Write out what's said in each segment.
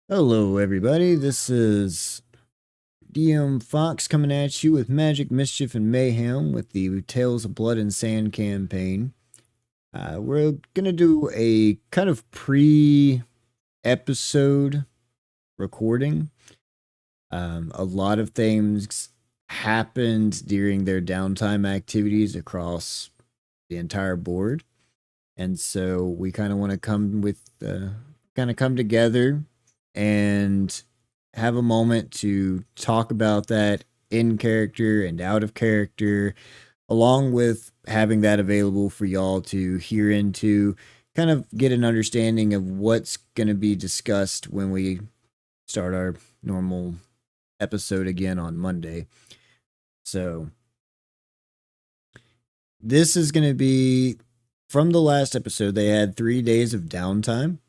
Hello, everybody. This is DM Fox coming at you with Magic, Mischief, and Mayhem with the Tales of Blood and Sand campaign. We're going to do a kind of pre episode recording. A lot of things happened during their downtime activities across the entire board. And so we kind of want to come together and have a moment to talk about that in character and out of character, along with having that available for y'all to hear into, kind of get an understanding of what's going to be discussed when we start our normal episode again on Monday. So, this is going to be from the last episode. They had 3 days of downtime.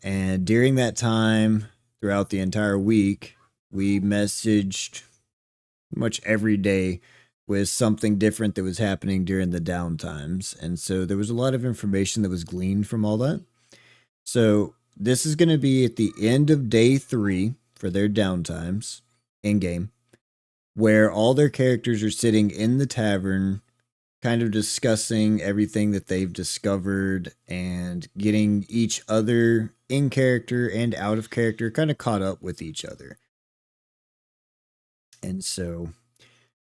And during that time, throughout the entire week, we messaged much every day with something different that was happening during the downtimes. And so there was a lot of information that was gleaned from all that. So this is going to be at the end of day 3 for their downtimes in game, where all their characters are sitting in the tavern kind of discussing everything that they've discovered and getting each other in character and out of character kind of caught up with each other. And so,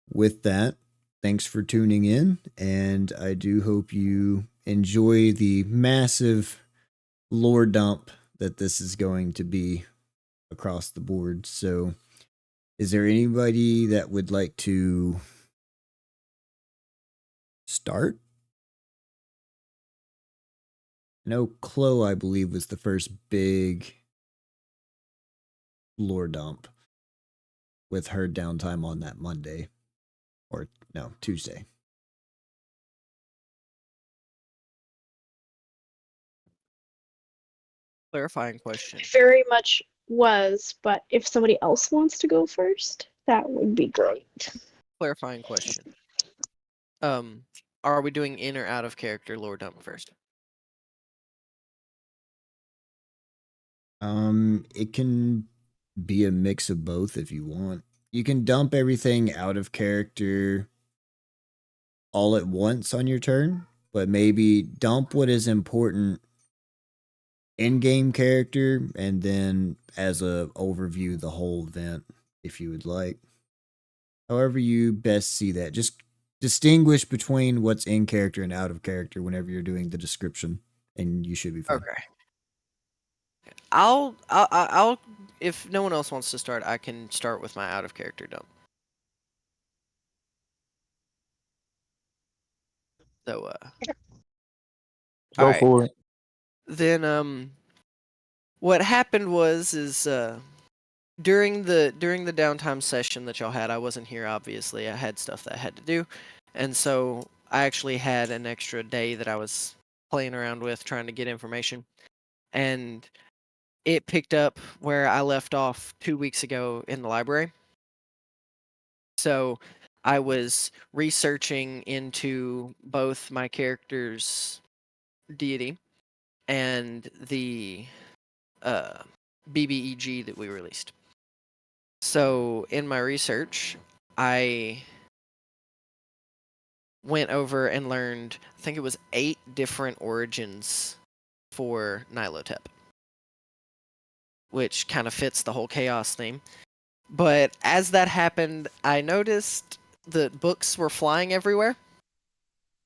with that, thanks for tuning in, and I do hope you enjoy the massive lore dump that this is going to be across the board. So, is there anybody that would like to start? No, Chloe, I believe, was the first big lore dump with her downtime on that Monday. Or, no, Tuesday. Clarifying question. Very much was, but if somebody else wants to go first, that would be great. Clarifying question. Are we doing in or out of character lore dump first? It can be a mix of both if you want. You can dump everything out of character all at once on your turn, but maybe dump what is important in-game character and then as a overview the whole event if you would like. However you best see that. Just distinguish between what's in character and out of character whenever you're doing the description, and you should be fine. Okay. I'll if no one else wants to start, I can start with my out of character dump. So Go for it. Then what happened was during the downtime session that y'all had, I wasn't here obviously. I had stuff that I had to do. And so I actually had an extra day that I was playing around with trying to get information. And it picked up where I left off 2 weeks ago in the library. So I was researching into both my character's deity and the BBEG that we released. So in my research, I went over and learned, I think it was 8 different origins for Nilotep, which kind of fits the whole chaos theme. But as that happened, I noticed the books were flying everywhere,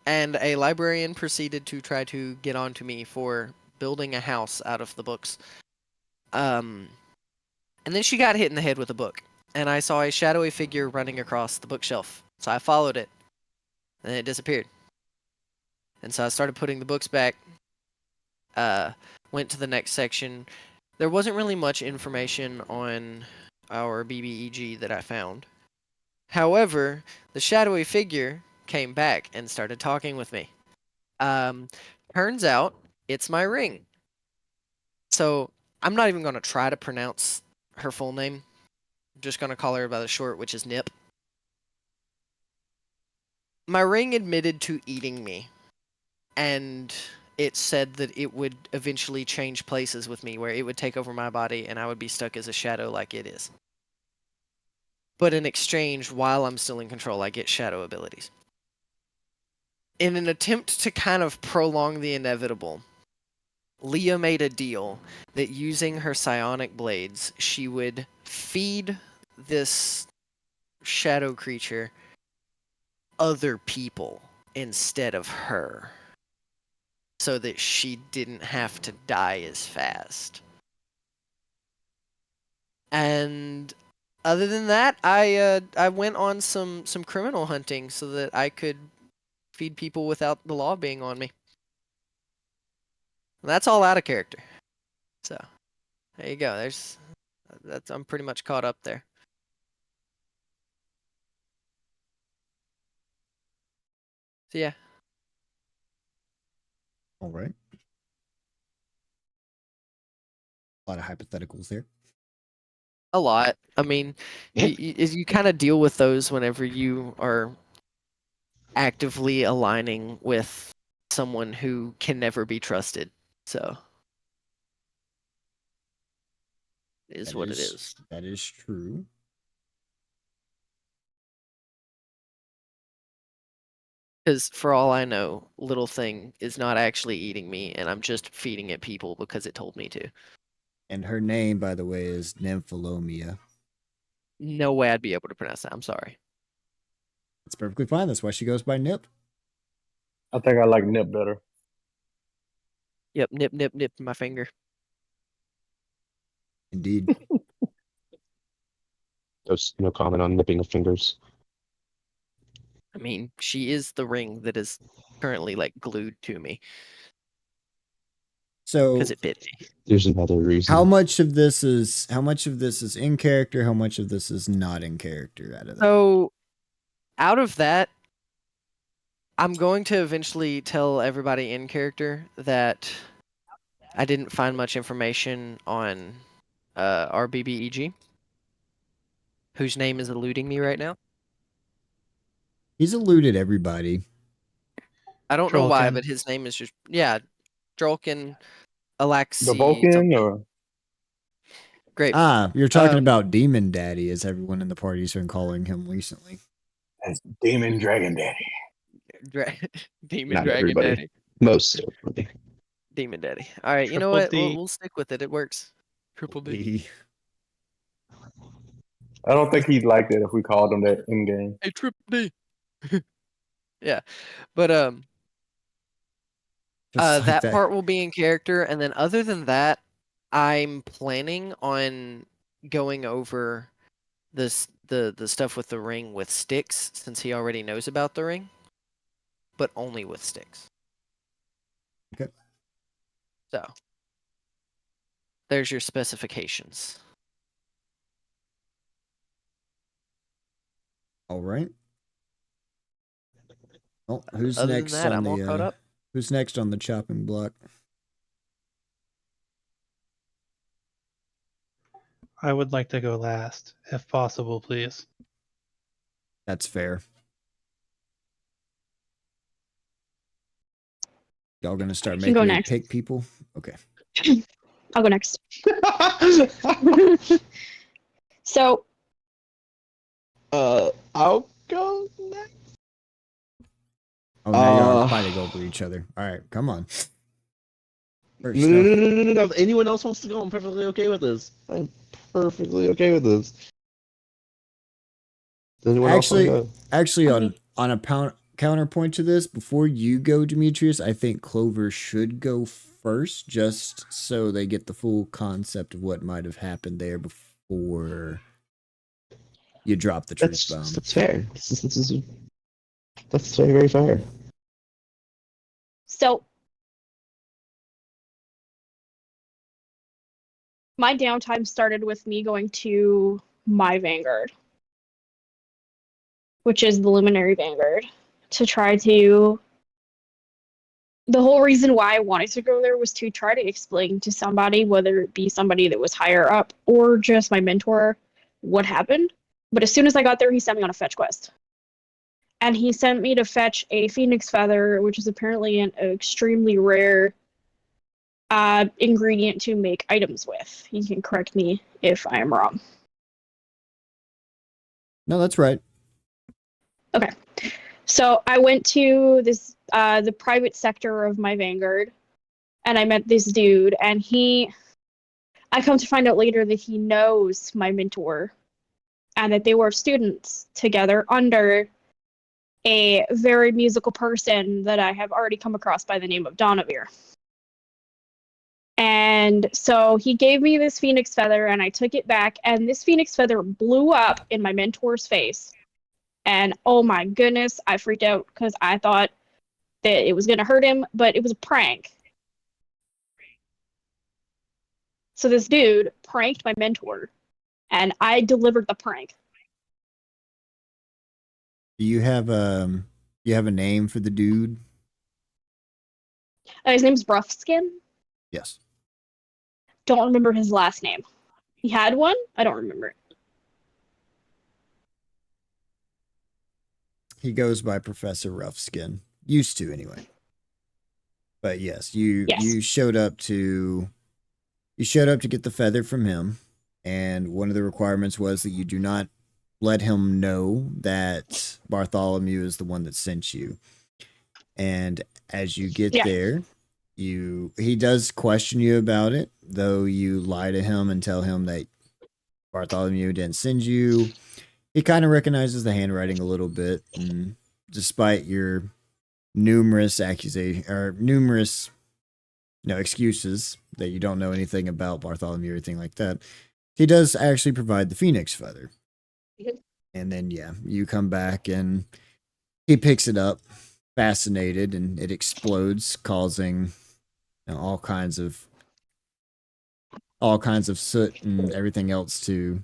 and a librarian proceeded to try to get onto me for building a house out of the books. And then she got hit in the head with a book, and I saw a shadowy figure running across the bookshelf. So I followed it, and it disappeared. And so I started putting the books back, went to the next section. There wasn't really much information on our BBEG that I found. However, the shadowy figure came back and started talking with me. Turns out it's my ring. So I'm not even going to try to pronounce her full name. I'm just going to call her by the short, which is Nip. My ring admitted to eating me, and it said that it would eventually change places with me, where it would take over my body and I would be stuck as a shadow like it is. But in exchange, while I'm still in control, I get shadow abilities. In an attempt to kind of prolong the inevitable, Leah made a deal that using her psionic blades, she would feed this shadow creature other people instead of her, so that she didn't have to die as fast. And other than that, I went on some criminal hunting so that I could feed people without the law being on me. And that's all out of character. So there you go. I'm pretty much caught up there. So yeah. All right. A lot of hypotheticals there. A lot. I mean, you kind of deal with those whenever you are actively aligning with someone who can never be trusted. So it is what it is. That is true. Because for all I know, Little Thing is not actually eating me, and I'm just feeding it people because it told me to. And her name, by the way, is Nymphalomia. No way I'd be able to pronounce that. I'm sorry. It's perfectly fine. That's why she goes by Nip. I think I like Nip better. Yep, nip, nip, nip my finger. Indeed. There's no comment on nipping of fingers. I mean, she is the ring that is currently like glued to me So because it bit me. There's another reason. how much of this is in character? How much of this is not in character out of that? So, out of that, I'm going to eventually tell everybody in character that I didn't find much information on RBBEG, whose name is eluding me right now. He's eluded everybody. I don't know why, Drolkin. but his name is just Drolkin The Alaxi Vulcan something. or Great. You're talking Um, about Demon Daddy, as everyone in the party's been calling him recently. that's Demon Dragon Daddy. Demon Not Dragon everybody. Daddy. Most everybody. Demon Daddy. All right, you know Triple what? D. We'll stick with it. It works. Triple D. He- I don't think he'd like it if we called him that in game. Hey, Triple D. Yeah, but just like that part will be in character, and then other than that, I'm planning on going over the stuff with the ring with Styx, since he already knows about the ring, but only with Styx. Okay. So there's your specifications. All right. Well, who's Other than next that, on I'm all caught the up. who's next on the chopping block? I would like to go last, if possible, please. That's fair. Y'all gonna start I can go making me next. pick people? Okay. I'll go next. So I'll go next. Oh, now y'all are fighting over each other. All right, come on. First, No. If anyone else wants to go, I'm perfectly okay with this. I'm perfectly okay with this. Does anyone Actually- else want to go? Actually, Okay. on a counterpoint to this, before you go, Demetrius, I think Clover should go first, just so they get the full concept of what might have happened there before you drop the truth bomb. That's fair. That's very, very fair. So my downtime started with me going to my Vanguard, which is the Luminary Vanguard, to try to. The whole reason why I wanted to go there was to try to explain to somebody, whether it be somebody that was higher up or just my mentor, what happened. But as soon as I got there, he sent me on a fetch quest. and he sent me to fetch a phoenix feather, which is apparently an extremely rare ingredient to make items with. You can correct me if I am wrong. No, that's right. Okay. So I went to this the private sector of my Vanguard, and I met this dude, and I come to find out later that he knows my mentor, and that they were students together under a very musical person that I have already come across by the name of Donovan. And so he gave me this phoenix feather, and I took it back, and this phoenix feather blew up in my mentor's face. And oh my goodness, I freaked out because I thought that it was going to hurt him, but it was a prank. So this dude pranked my mentor, and I delivered the prank. Do you have a name for the dude? His name's Roughskin. Yes. Don't remember his last name. He had one. I don't remember it. He goes by Professor Roughskin. Used to anyway. But yes, you showed up to get the feather from him, and one of the requirements was that you do not let him know that Bartholomew is the one that sent you. And as you get there, he does question you about it, though you lie to him and tell him that Bartholomew didn't send you. He kind of recognizes the handwriting a little bit, and despite your numerous excuses that you don't know anything about Bartholomew or anything like that, he does actually provide the phoenix feather. And then you come back and he picks it up, fascinated, and it explodes, causing all kinds of soot and everything else to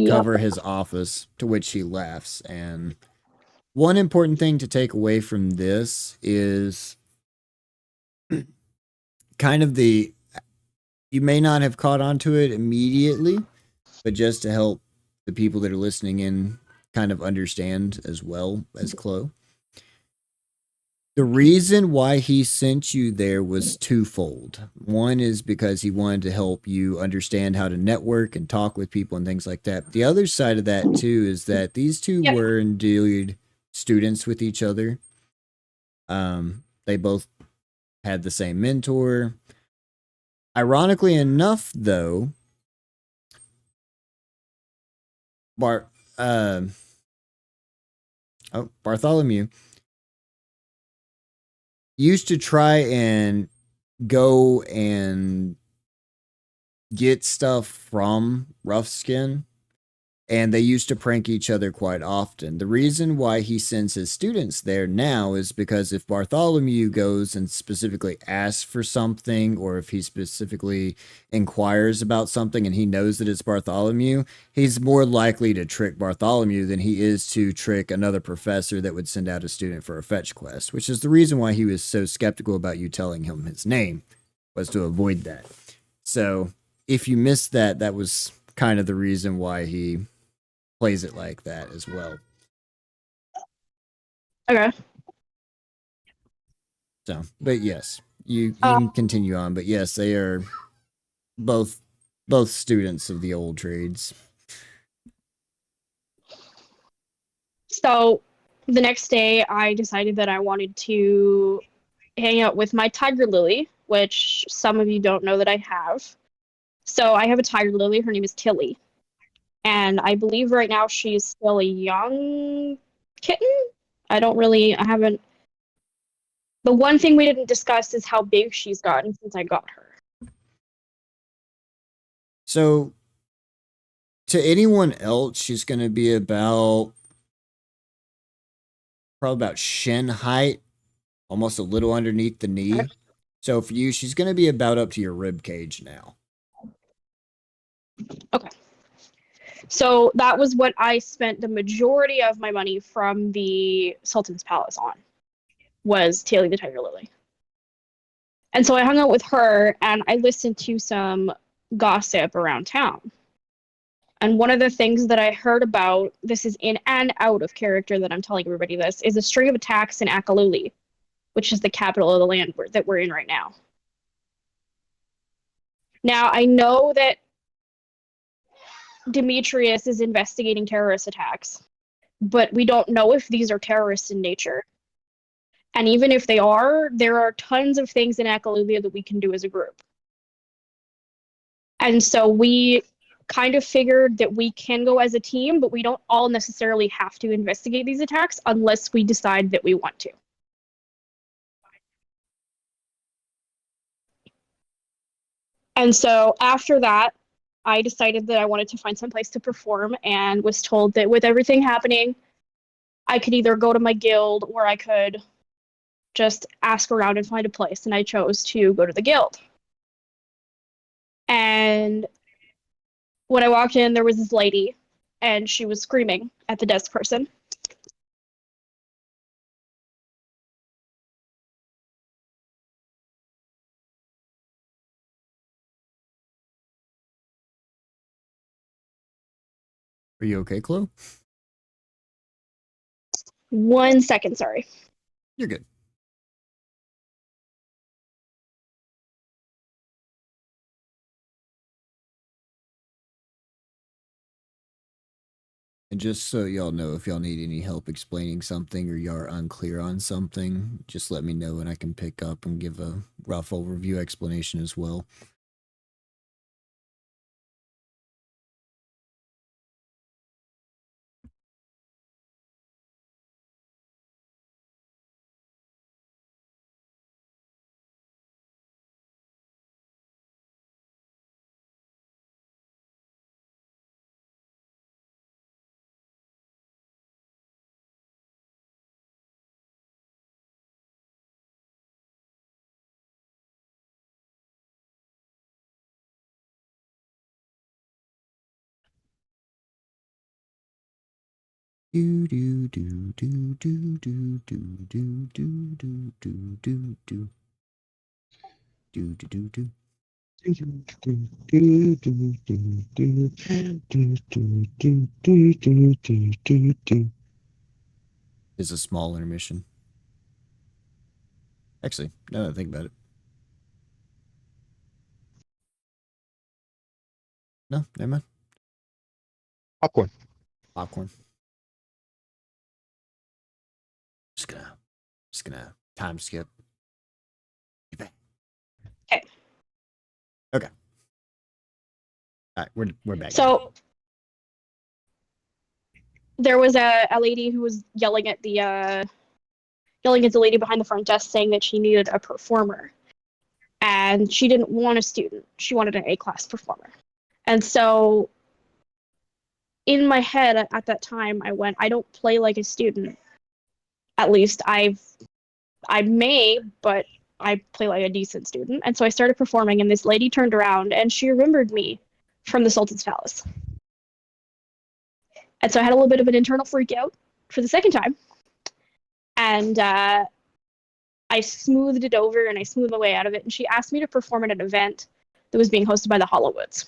cover his office, to which he laughs. And one important thing to take away from this is kind of you may not have caught on to it immediately, but just to help the people that are listening in kind of understand as well as Chloe. The reason why he sent you there was twofold. One is because he wanted to help you understand how to network and talk with people and things like that. The other side of that too is that these two were indeed students with each other. They both had the same mentor. Ironically enough, though, Bartholomew used to try and go and get stuff from Roughskin, and they used to prank each other quite often. The reason why he sends his students there now is because if Bartholomew goes and specifically asks for something, or if he specifically inquires about something and he knows that it's Bartholomew, he's more likely to trick Bartholomew than he is to trick another professor that would send out a student for a fetch quest, which is the reason why he was so skeptical about you telling him his name, was to avoid that. So if you missed that, that was kind of the reason why he plays it like that as well. Okay. So, but yes, you can continue on. But yes, they are both students of the old trades. So the next day, I decided that I wanted to hang out with my tiger lily, which some of you don't know that I have. So I have a tiger lily. Her name is Tilly. And I believe right now she's still a young kitten. I haven't. The one thing we didn't discuss is how big she's gotten since I got her. So, to anyone else, she's going to be probably about shin height, almost a little underneath the knee. Okay. So for you, she's going to be about up to your rib cage now. Okay. So that was what I spent the majority of my money from the Sultan's Palace on, was Tilly the Tiger Lily. And so I hung out with her and I listened to some gossip around town. And one of the things that I heard about, this is in and out of character that I'm telling everybody this, is a string of attacks in Akaluli, which is the capital of the land that we're in right now. Now, I know that Demetrius is investigating terrorist attacks, but we don't know if these are terrorists in nature. And even if they are, there are tons of things in Akaluvia that we can do as a group. And so we kind of figured that we can go as a team, but we don't all necessarily have to investigate these attacks unless we decide that we want to. And so after that, I decided that I wanted to find some place to perform and was told that with everything happening, I could either go to my guild or I could just ask around and find a place. And I chose to go to the guild. And when I walked in, there was this lady and she was screaming at the desk person. Are you okay, Chloe? 1 second, sorry. You're good. And just so y'all know, if y'all need any help explaining something or y'all are unclear on something, just let me know and I can pick up and give a rough overview explanation as well. Do do do do do do do do do do do do do do do do. Is a small intermission. Actually, now that I think about it. No, never mind. Popcorn. Popcorn. Just gonna time skip. Get back. Okay. Okay. All right, we're back. So there was a lady who was yelling at the lady behind the front desk saying that she needed a performer. And she didn't want a student. She wanted an A-class performer. And so in my head at that time, I went, I don't play like a student. At least I may, but I play like a decent student. And so I started performing, and this lady turned around and she remembered me from the Sultan's Palace. And so I had a little bit of an internal freak out for the second time. And I smoothed it over and I smoothed my way out of it. And she asked me to perform at an event that was being hosted by the Hollowoods.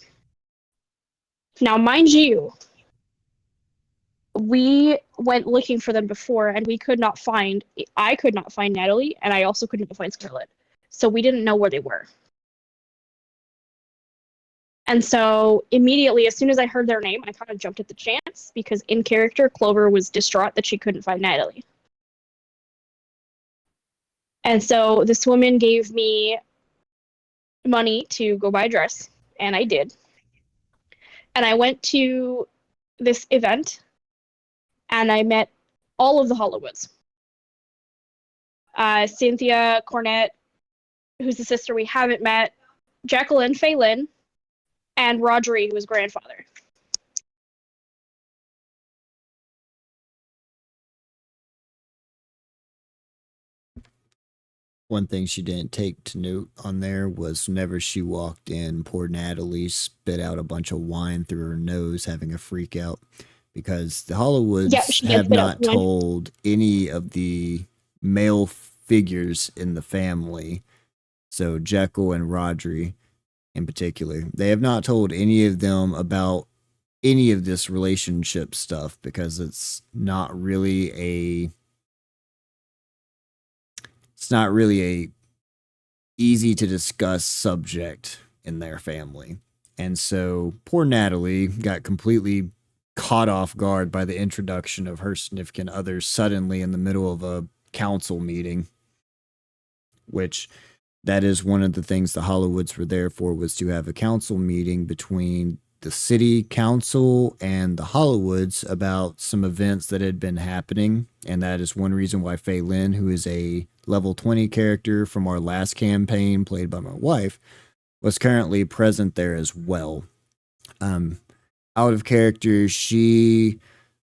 Now, mind you, we went looking for them before and I could not find Natalie, and I also couldn't find Scarlett. So we didn't know where they were. And so immediately, as soon as I heard their name, I kind of jumped at the chance because in character, Clover was distraught that she couldn't find Natalie. And so this woman gave me money to go buy a dress, and I did. And I went to this event, and I met all of the Hollowoods. Cynthia Cornett, who's the sister we haven't met, Jacqueline Phelan, and Rodri, who was grandfather. One thing she didn't take to note on there was whenever she walked in, poor Natalie spit out a bunch of wine through her nose, having a freak out because the Hollowoods have not told any of the male figures in the family, so Jekyll and Rodri in particular, they have not told any of them about any of this relationship stuff because it's not really a easy to discuss subject in their family. And so poor Natalie got completely caught off guard by the introduction of her significant other suddenly in the middle of a council meeting, which that is one of the things the Hollywoods were there for, was to have a council meeting between the city council and the Hollywoods about some events that had been happening. And that is one reason why Fei Lin, who is a level 20 character from our last campaign, played by my wife, was currently present there as well. Out of character, she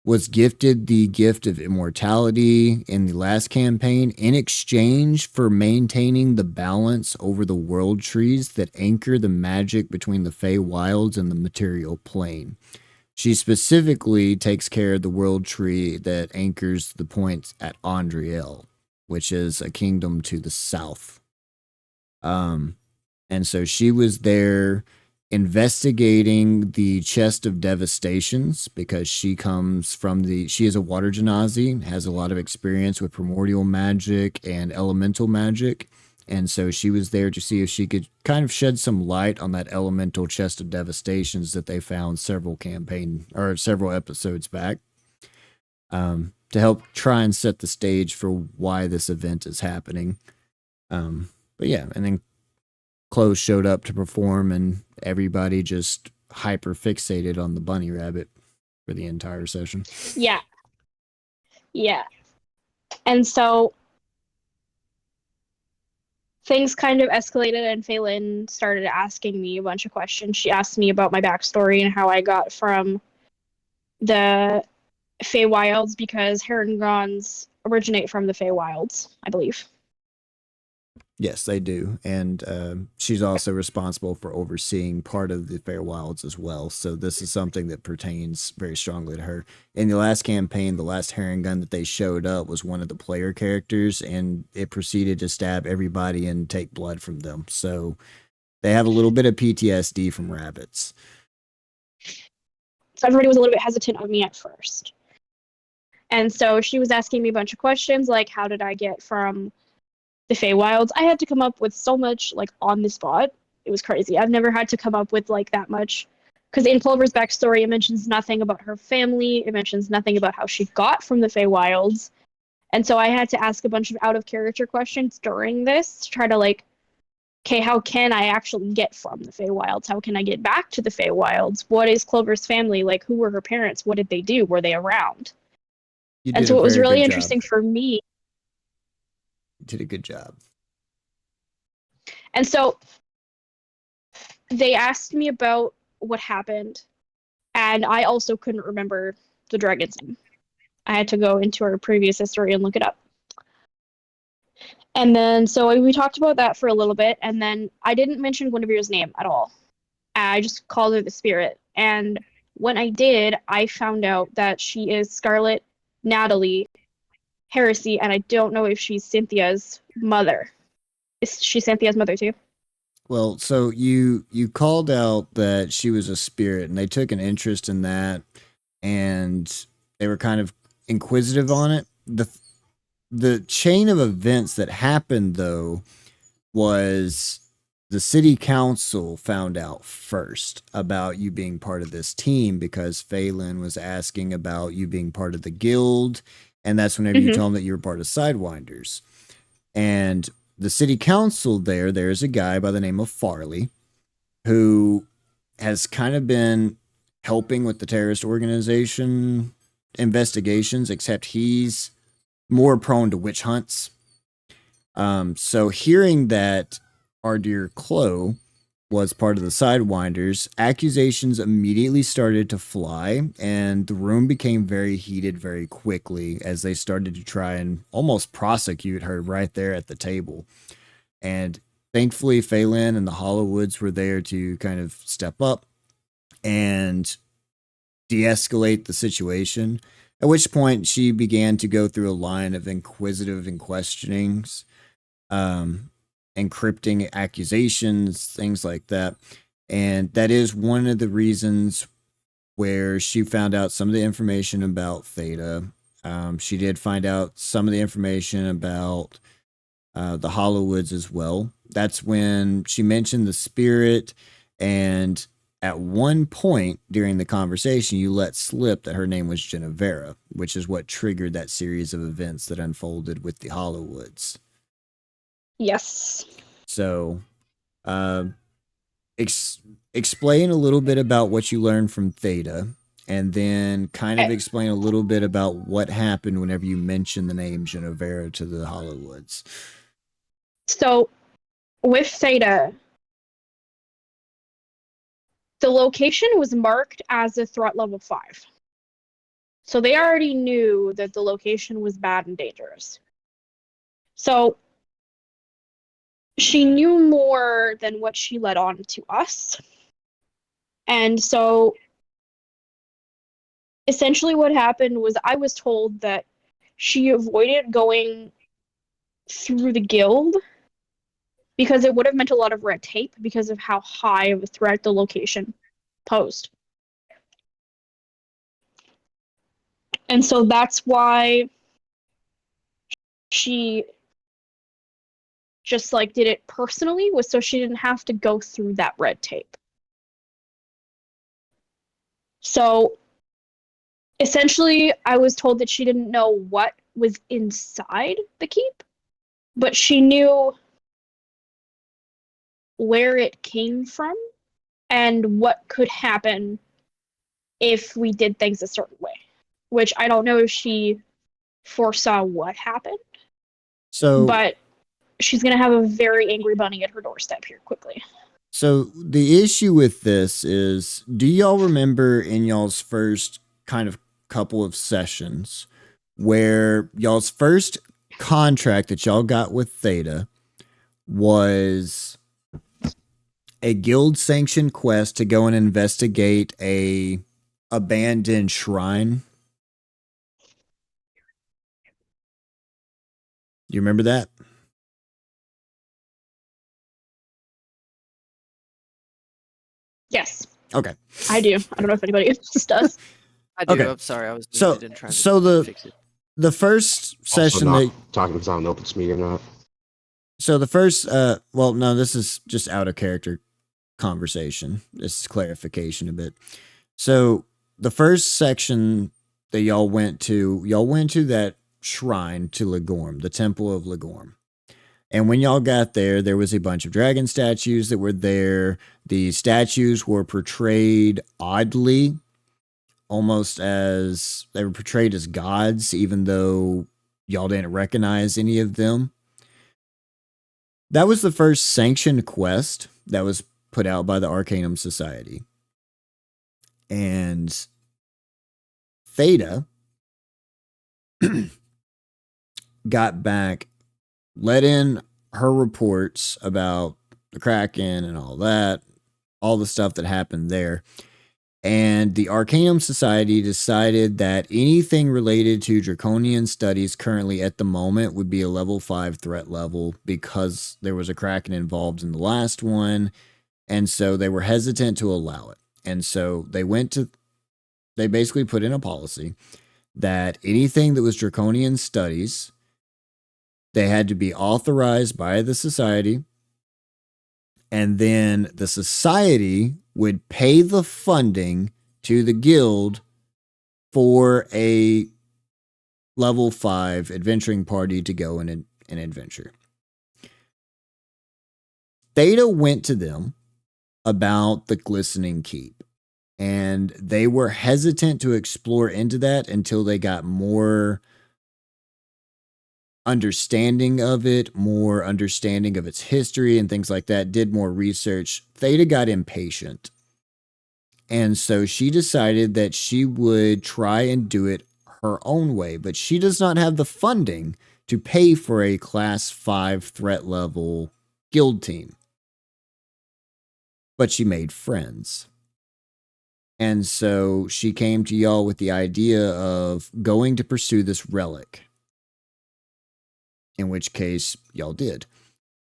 was gifted the gift of immortality in the last campaign in exchange for maintaining the balance over the world trees that anchor the magic between the Fey Wilds and the material plane. She specifically takes care of the world tree that anchors the points at Andriel, which is a kingdom to the south. And so she was there investigating the chest of devastations because she is a water genasi, has a lot of experience with primordial magic and elemental magic. And so she was there to see if she could kind of shed some light on that elemental chest of devastations that they found several episodes back, to help try and set the stage for why this event is happening. But yeah, and then Chloe showed up to perform, and everybody just hyper fixated on the bunny rabbit for the entire session. Yeah. And so things kind of escalated, and Phelan started asking me a bunch of questions. She asked me about my backstory and how I got from the Feywilds, because Herringons originate from the Feywilds, I believe. Yes, they do. And she's also responsible for overseeing part of the Feywilds as well. So this is something that pertains very strongly to her. In the last campaign, the last Herringon that they showed up was one of the player characters, and it proceeded to stab everybody and take blood from them. So they have a little bit of PTSD from rabbits. So everybody was a little bit hesitant of me at first. And so she was asking me a bunch of questions, like how did I get from the Feywilds? I had to come up with so much, like, on the spot. It was crazy. I've never had to come up with, like, that much. Because in Clover's backstory, it mentions nothing about her family. It mentions nothing about how she got from the Feywilds. And so I had to ask a bunch of out-of-character questions during this to try to, like, okay, how can I actually get from the Feywilds? How can I get back to the Feywilds? What is Clover's family? Like, who were her parents? What did they do? Were they around? And so it was really interesting for me. You did a good job. And so they asked me about what happened, and I also couldn't remember the dragon's name. I had to go into our previous history and look it up. And then so we talked about that for a little bit, and then I didn't mention Guinevere's name at all. I just called her the spirit. And when I did, I found out that she is Scarlet Natalie Heresy, and I don't know if she's Cynthia's mother. Is she Cynthia's mother too? Well, so you called out that she was a spirit, and they took an interest in that, and they were kind of inquisitive on it. The chain of events that happened, though, was the city council found out first about you being part of this team because Phelan was asking about you being part of the guild, and that's whenever you told them that you were part of Sidewinders. And the city council there's a guy by the name of Farley who has kind of been helping with the terrorist organization investigations, except he's more prone to witch hunts. So hearing that our dear Chloe was part of the Sidewinders, accusations immediately started to fly, and the room became very heated very quickly as they started to try and almost prosecute her right there at the table. And thankfully, Phelan and the Hollywoods were there to kind of step up and de-escalate the situation, at which point she began to go through a line of inquisitive and questionings, encrypting accusations, things like that. And that is one of the reasons where she found out some of the information about Theta. She did find out some of the information about the Hollowwoods as well. That's when she mentioned the spirit, and at one point during the conversation, you let slip that her name was Genevera, which is what triggered that series of events that unfolded with the Hollowwoods. Yes. So, uh, explain a little bit about what you learned from Theta, and then kind of Okay. explain a little bit about what happened whenever you mentioned the name Genevera to the Hollowwoods. So with Theta, the location was marked as a threat level 5. So they already knew that the location was bad and dangerous. So she knew more than what she let on to us. And so essentially what happened was I was told that she avoided going through the guild because it would have meant a lot of red tape because of how high of a threat the location posed. And so that's why she just like did it personally, was so she didn't have to go through that red tape. So essentially I was told that she didn't know what was inside the keep, but she knew where it came from and what could happen if we did things a certain way, which I don't know if she foresaw what happened, So, but she's going to have a very angry bunny at her doorstep here quickly. so the issue with this is, do y'all remember in y'all's first kind of couple of sessions where y'all's first contract that y'all got with Theta was a guild sanctioned quest to go and investigate a abandoned shrine? You remember that? Yes, Okay. I do. I don't know if anybody else does. I do. Okay. I'm sorry. I was So- muted and trying to so the- fix it. The first Also session not that talking because I don't know if it's me or not. so the first well, no, this is just out of character conversation. This is clarification a bit. So the first section that y'all went to that shrine to Legorm, the Temple of Legorm. And when y'all got there, there was a bunch of dragon statues that were there. The statues were portrayed oddly, almost as they were portrayed as gods, even though y'all didn't recognize any of them. That was the first sanctioned quest that was put out by the Arcanum Society. And Theta got back, let in her reports about the Kraken and all that, all the stuff that happened there. And the Arcanum Society decided that anything related to Draconian studies currently at the moment would be a level 5 threat level because there was a Kraken involved in the last one. And so they were hesitant to allow it. And so they basically put in a policy that anything that was Draconian studies, they had to be authorized by the society. And then the society would pay the funding to the guild for a level 5 adventuring party to go in an adventure. Theta went to them about the Glistening Keep, and they were hesitant to explore into that until they got more understanding of it, more understanding of its history and things like that, did more research. Theta got impatient. And so she decided that she would try and do it her own way, but she does not have the funding to pay for a class 5 threat level guild team. But she made friends. And so she came to y'all with the idea of going to pursue this relic. In which case, y'all did.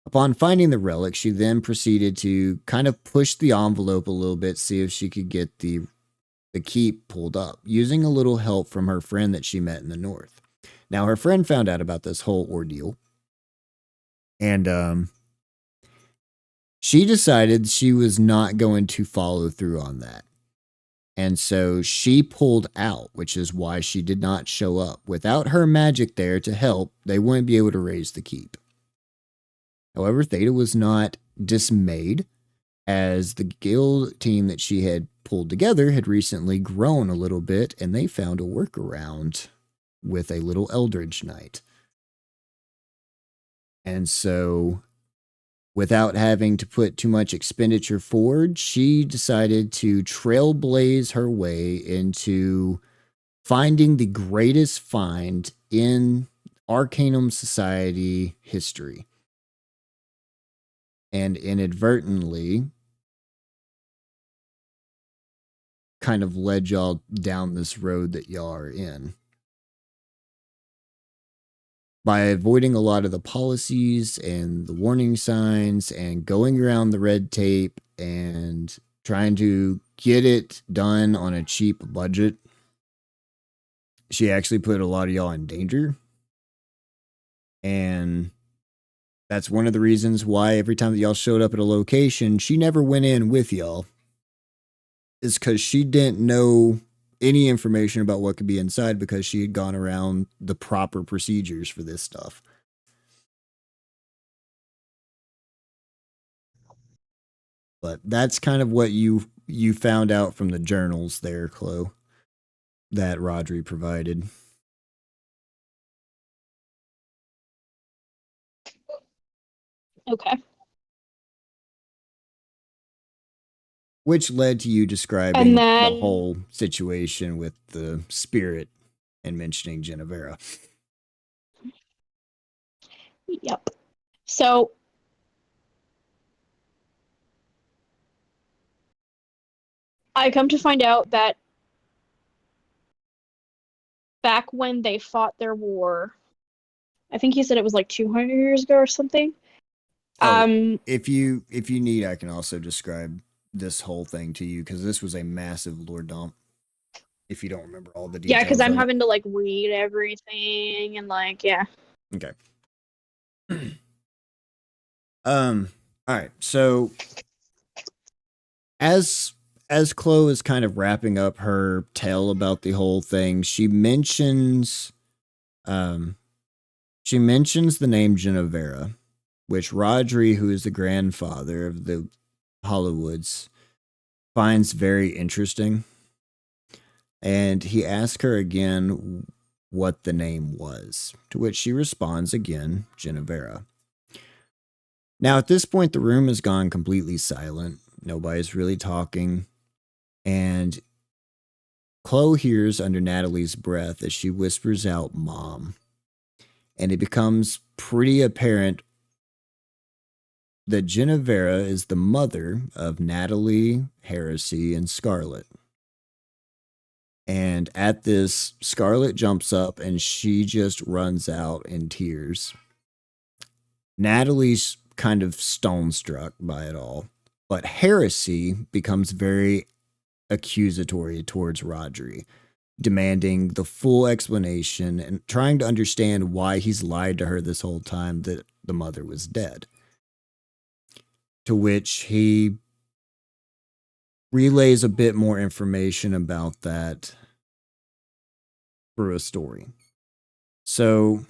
Upon finding the relic, she then proceeded to kind of push the envelope a little bit, see if she could get the the keep pulled up, using a little help from her friend that she met in the north. Now, her friend found out about this whole ordeal, and she decided she was not going to follow through on that. And so she pulled out, which is why she did not show up. Without her magic there to help, they wouldn't be able to raise the keep. However, Theta was not dismayed, as the guild team that she had pulled together had recently grown a little bit, and they found a workaround with a little Eldritch Knight. And so, without having to put too much expenditure forward, she decided to trailblaze her way into finding the greatest find in Arcanum Society history. And inadvertently kind of led y'all down this road that y'all are in. By avoiding a lot of the policies and the warning signs and going around the red tape and trying to get it done on a cheap budget, she actually put a lot of y'all in danger. And that's one of the reasons why every time that y'all showed up at a location, she never went in with y'all. Is because she didn't know any information about what could be inside, because she had gone around the proper procedures for this stuff. But that's kind of what you found out from the journals there, Chloe, that Rodri provided. Okay. Which led to you describing And then the whole situation with the spirit and mentioning Genevera. Yep. So I come to find out that back when they fought their war, I think he said it was like 200 years ago or something. If you need, I can also describe this whole thing to you, because this was a massive lore dump. If you don't remember all the details. Yeah, because I'm of it. having to like read everything and like, yeah. Okay. All right. So as Chloe is kind of wrapping up her tale about the whole thing, she mentions the name Genevera, which Rodri, who is the grandfather of the Hollowoods, finds very interesting. And he asks her again what the name was, to which she responds again, Genevera. Now, at this point, the room has gone completely silent. Nobody's really talking. And Chloe hears under Natalie's breath as she whispers out, "Mom." And it becomes pretty apparent that Genevera is the mother of Natalie, Heresy, and Scarlet. And at this, Scarlet jumps up and she just runs out in tears. Natalie's kind of stone struck by it all, but Heresy becomes very accusatory towards Rodri, demanding the full explanation and trying to understand why he's lied to her this whole time that the mother was dead. To which he relays a bit more information about that through a story. So,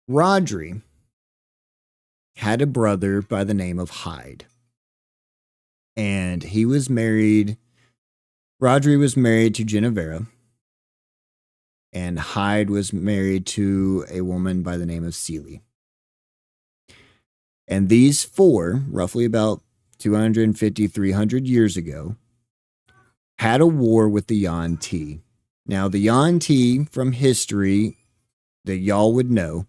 Rodri had a brother by the name of Hyde. And he was married, Rodri was married to Genevera. And Hyde was married to a woman by the name of Seely. And these four, roughly about 250, 300 years ago, had a war with the Yuan-Ti. Now, the Yuan-Ti, from history that y'all would know,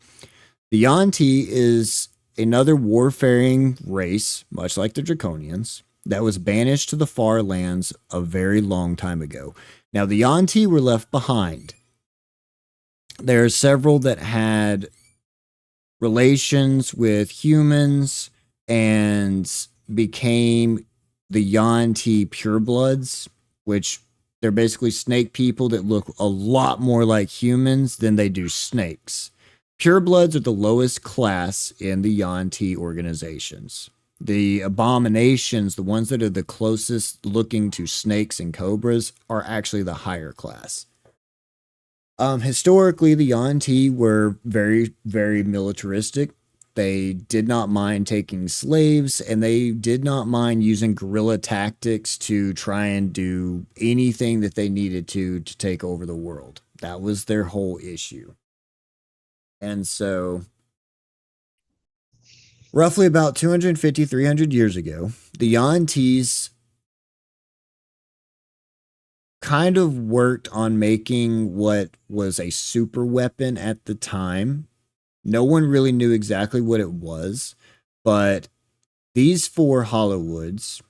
the Yuan-Ti is another warfaring race, much like the Draconians, that was banished to the far lands a very long time ago. Now, the Yuan-Ti were left behind. There are several that had relations with humans and became the Yuan-Ti purebloods, which they're basically snake people that look a lot more like humans than they do snakes. Purebloods are the lowest class in the Yuan-Ti organizations. The abominations, the ones that are the closest looking to snakes and cobras, are actually the higher class. Historically, the Yuan-Ti were very, very militaristic. They did not mind taking slaves, and they did not mind using guerrilla tactics to try and do anything that they needed to take over the world. That was their whole issue. And so, roughly about 250, 300 years ago, the Yuan-Tis kind of worked on making what was a super weapon at the time. No one really knew exactly what it was, but these four Hollowoods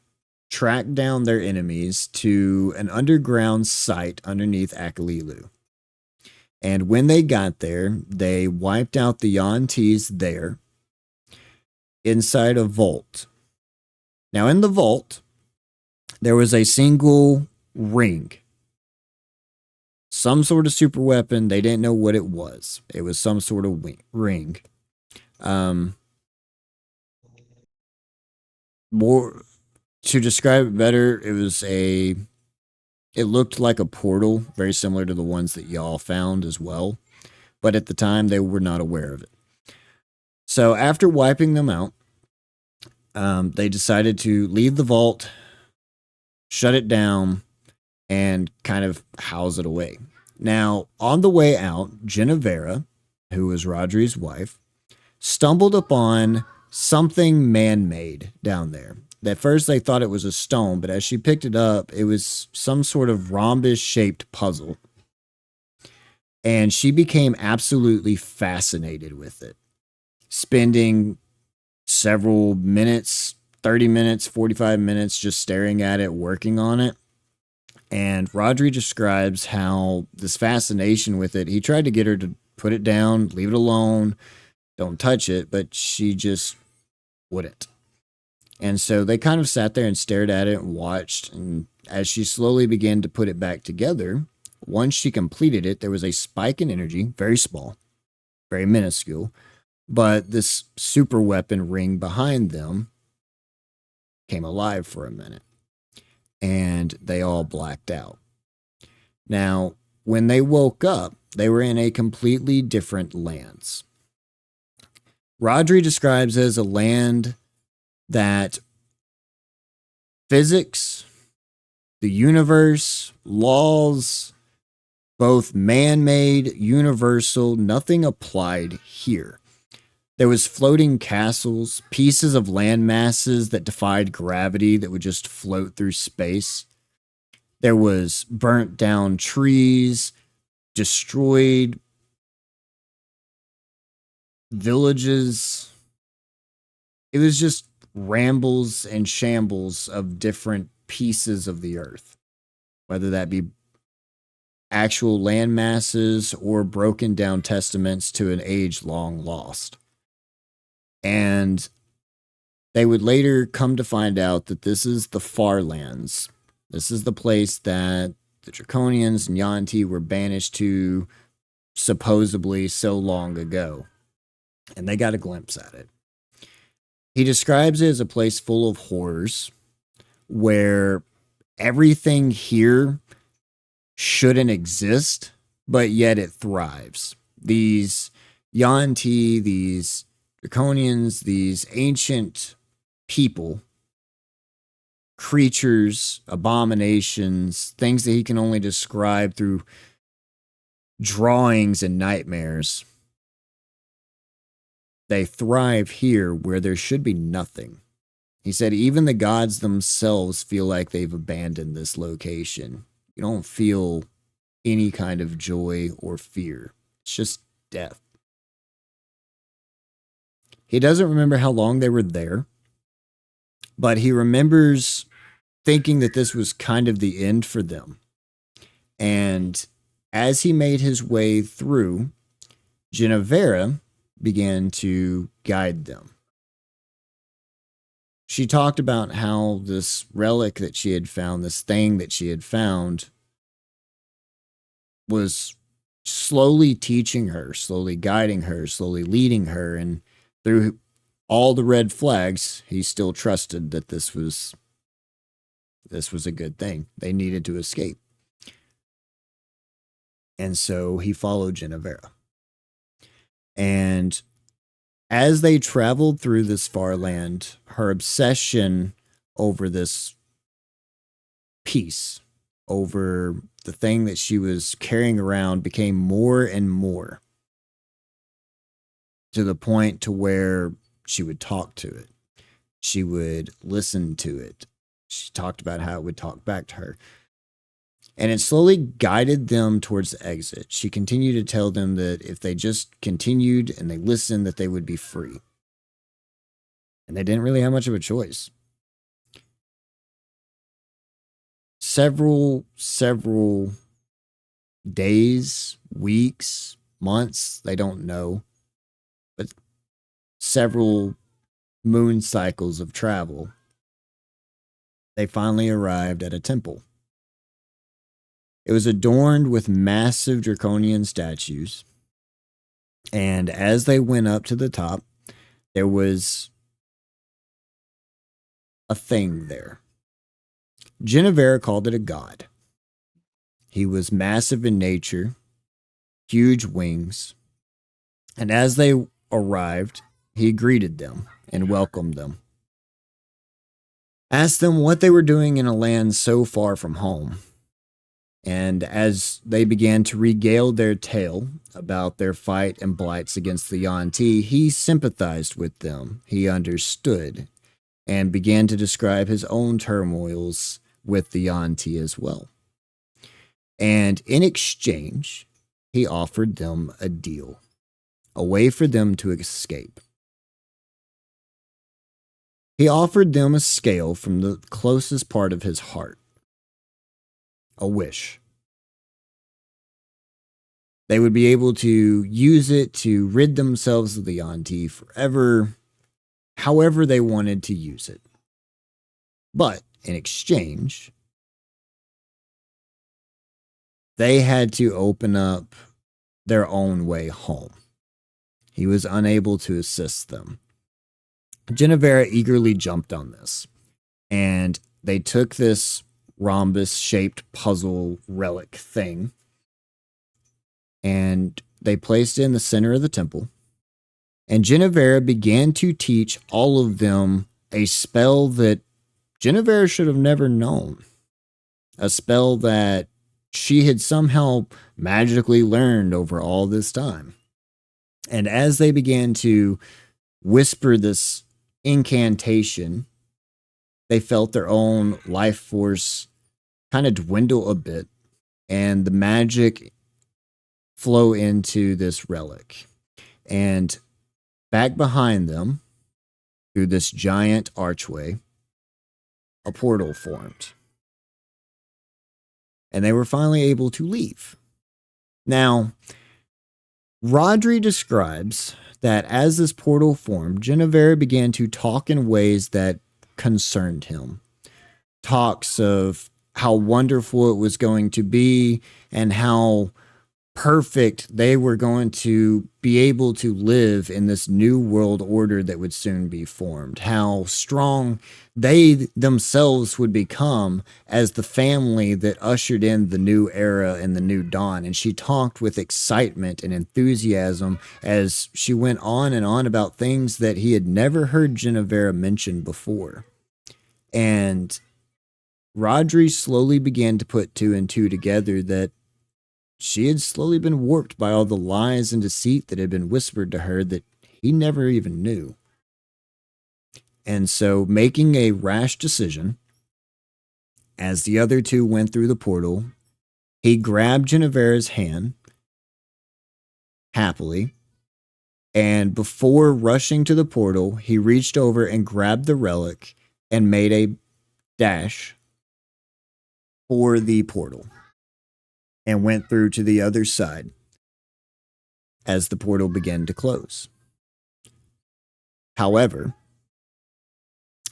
tracked down their enemies to an underground site underneath Akalilu. And when they got there, they wiped out the Yuan-Tis there inside a vault. Now, in the vault, there was a single ring. Some sort of super weapon. They didn't know what it was. It was some sort of ring. More to describe it better, it looked like a portal, very similar to the ones that y'all found as well. But at the time, they were not aware of it. So after wiping them out, they decided to leave the vault, shut it down, and kind of house it away. Now, on the way out, Genevera, who was Rodri's wife, stumbled upon something man-made down there. At first, they thought it was a stone, but as she picked it up, it was some sort of rhombus-shaped puzzle. And she became absolutely fascinated with it, spending several minutes, 30 minutes, 45 minutes just staring at it, working on it. And Rodri describes how this fascination with it, he tried to get her to put it down, leave it alone, don't touch it, but she just wouldn't. And so they kind of sat there and stared at it and watched. And as she slowly began to put it back together, once she completed it, there was a spike in energy, very small, very minuscule. But this super weapon ring behind them came alive for a minute. And they all blacked out. Now, when they woke up, they were in a completely different lands. Rodri describes as a land that physics, the universe, laws, both man-made, universal, nothing applied here. There was floating castles, pieces of land masses that defied gravity that would just float through space. There was burnt down trees, destroyed villages. It was just rambles and shambles of different pieces of the earth, whether that be actual land masses or broken down testaments to an age long lost. And they would later come to find out that this is the Far Lands. This is the place that the Draconians and Yuan-Ti were banished to supposedly so long ago. And they got a glimpse at it. He describes it as a place full of horrors where everything here shouldn't exist, but yet it thrives. These Yuan-Ti, these Draconians, these ancient people, creatures, abominations, things that he can only describe through drawings and nightmares. They thrive here where there should be nothing. He said even the gods themselves feel like they've abandoned this location. You don't feel any kind of joy or fear. It's just death. He doesn't remember how long they were there, but he remembers thinking that this was kind of the end for them. And as he made his way through, Genevera began to guide them. she talked about how this relic that she had found, this thing that she had found, was slowly teaching her, slowly guiding her, slowly leading her. And through all the red flags, he still trusted that this was a good thing. They needed to escape. And so he followed Genevera. And as they traveled through this far land, her obsession over this piece, over the thing that she was carrying around, became more and more, to the point to where she would talk to it. She would listen to it. She talked about how it would talk back to her. And it slowly guided them towards the exit. She continued to tell them that if they just continued and they listened, that they would be free. And they didn't really have much of a choice. Several days, weeks, months, they don't know, but several moon cycles of travel, they finally arrived at a temple. It was adorned with massive draconian statues, and as they went up to the top, there was a thing there. Genevera called it a god. He was massive in nature, huge wings, and as they arrived, he greeted them and welcomed them. Asked them what they were doing in a land so far from home. And as they began to regale their tale about their fight and blights against the Yuan-Ti, he sympathized with them. He understood and began to describe his own turmoils with the Yuan-Ti as well. And in exchange, he offered them a deal, a way for them to escape. He offered them a scale from the closest part of his heart, a wish. They would be able to use it to rid themselves of the Yuan-Ti forever, however they wanted to use it. But in exchange, they had to open up their own way home. He was unable to assist them. Genevera eagerly jumped on this, and they took this rhombus-shaped puzzle relic thing, and they placed it in the center of the temple. And Genevera began to teach all of them a spell that Genevera should have never known. A spell that she had somehow magically learned over all this time. And as they began to whisper this incantation, they felt their own life force kind of dwindle a bit, and the magic flow into this relic. And back behind them, through this giant archway, a portal formed. And they were finally able to leave. Now, Rodri describes that as this portal formed, Genevera began to talk in ways that concerned him. Talks of how wonderful it was going to be and how perfect they were going to be able to live in this new world order that would soon be formed. How strong they themselves would become as the family that ushered in the new era and the new dawn. And she talked with excitement and enthusiasm as she went on and on about things that he had never heard Genevera mention before. And Rodri slowly began to put two and two together that she had slowly been warped by all the lies and deceit that had been whispered to her that he never even knew. And so, making a rash decision, as the other two went through the portal, he grabbed Genevera's hand happily, and before rushing to the portal, he reached over and grabbed the relic and made a dash for the portal and went through to the other side as the portal began to close. However,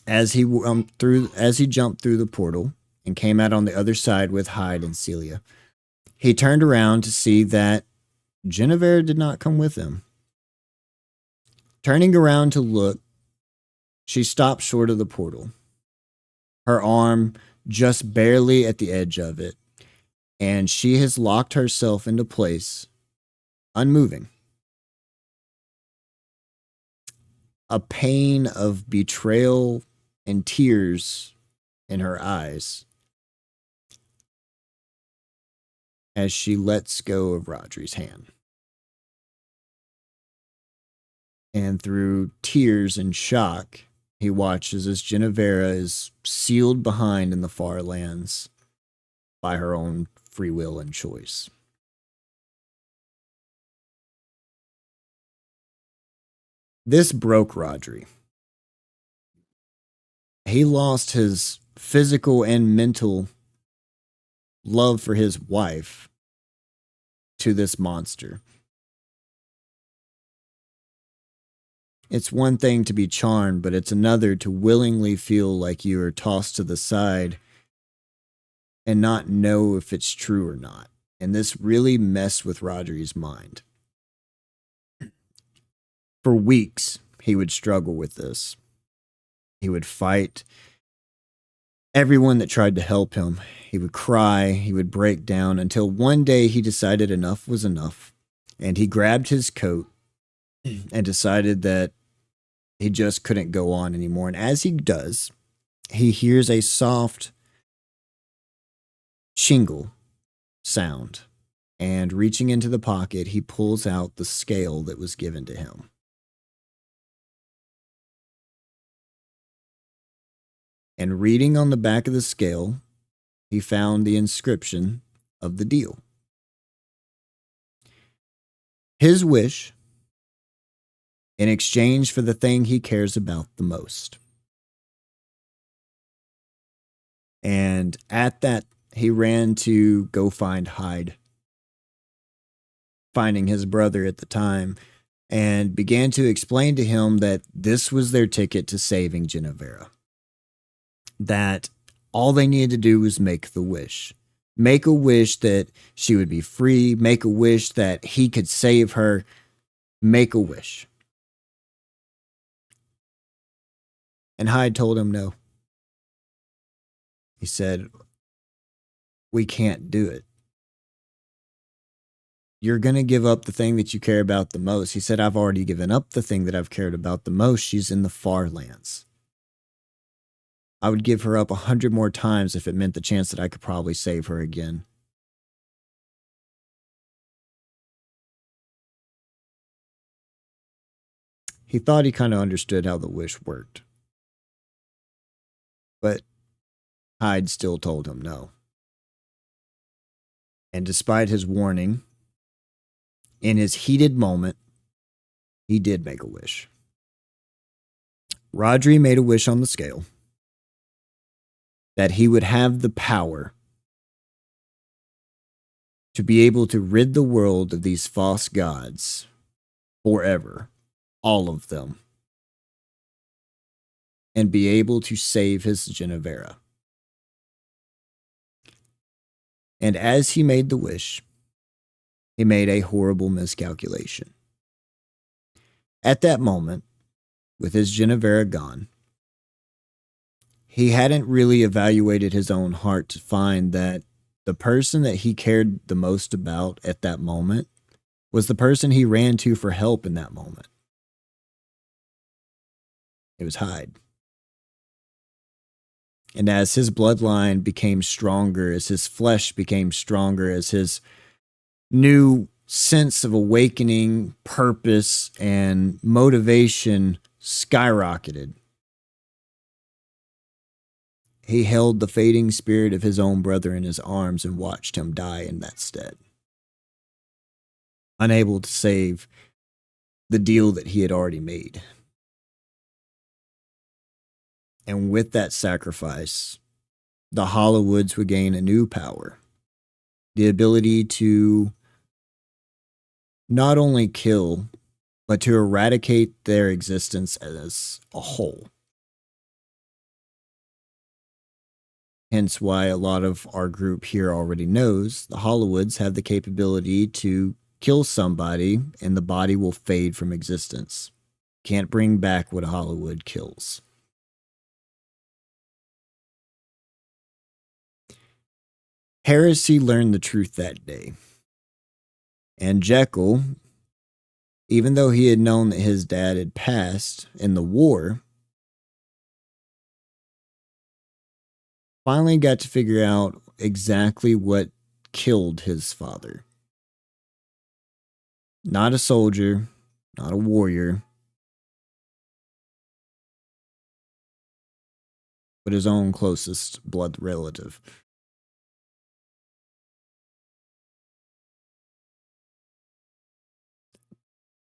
as he jumped through the portal and came out on the other side with Hyde and Celia, he turned around to see that Genevera did not come with him. Turning around to look, she stopped short of the portal, her arm just barely at the edge of it, and she has locked herself into place, unmoving. A pain of betrayal and tears in her eyes as she lets go of Rodri's hand. And through tears and shock, he watches as Genevera is sealed behind in the far lands by her own free will and choice. This broke Rodri. He lost his physical and mental love for his wife to this monster. It's one thing to be charmed, but it's another to willingly feel like you are tossed to the side and not know if it's true or not. And this really messed with Rodri's mind. For weeks, he would struggle with this. He would fight everyone that tried to help him. He would cry, he would break down until one day he decided enough was enough. And he grabbed his coat and decided that he just couldn't go on anymore. And as he does, he hears a soft shingle sound. And reaching into the pocket, he pulls out the scale that was given to him. And reading on the back of the scale, he found the inscription of the deal. His wish in exchange for the thing he cares about the most. And at that, he ran to go find Hyde, finding his brother at the time, and began to explain to him that this was their ticket to saving Genevera. That all they needed to do was make the wish. Make a wish that she would be free. Make a wish that he could save her. Make a wish. And Hyde told him no. He said, we can't do it. You're going to give up the thing that you care about the most. He said, I've already given up the thing that I've cared about the most. She's in the far lands. I would give her up 100 more times if it meant the chance that I could probably save her again. He thought he kind of understood how the wish worked. But Hyde still told him no. And despite his warning, in his heated moment, he did make a wish. Rodri made a wish on the scale that he would have the power to be able to rid the world of these false gods forever, all of them, and be able to save his Genevera. And as he made the wish, he made a horrible miscalculation. At that moment, with his Genevera gone, he hadn't really evaluated his own heart to find that the person that he cared the most about at that moment was the person he ran to for help in that moment. It was Hyde. And as his bloodline became stronger, as his flesh became stronger, as his new sense of awakening, purpose, and motivation skyrocketed, he held the fading spirit of his own brother in his arms and watched him die in that stead, unable to save the deal that he had already made. And with that sacrifice, the Hollowoods would gain a new power, the ability to not only kill, but to eradicate their existence as a whole. Hence why a lot of our group here already knows the Hollowoods have the capability to kill somebody and the body will fade from existence. Can't bring back what a Hollywood kills. Heresy learned the truth that day. And Jekyll, even though he had known that his dad had passed in the war, finally got to figure out exactly what killed his father. Not a soldier, not a warrior, but his own closest blood relative.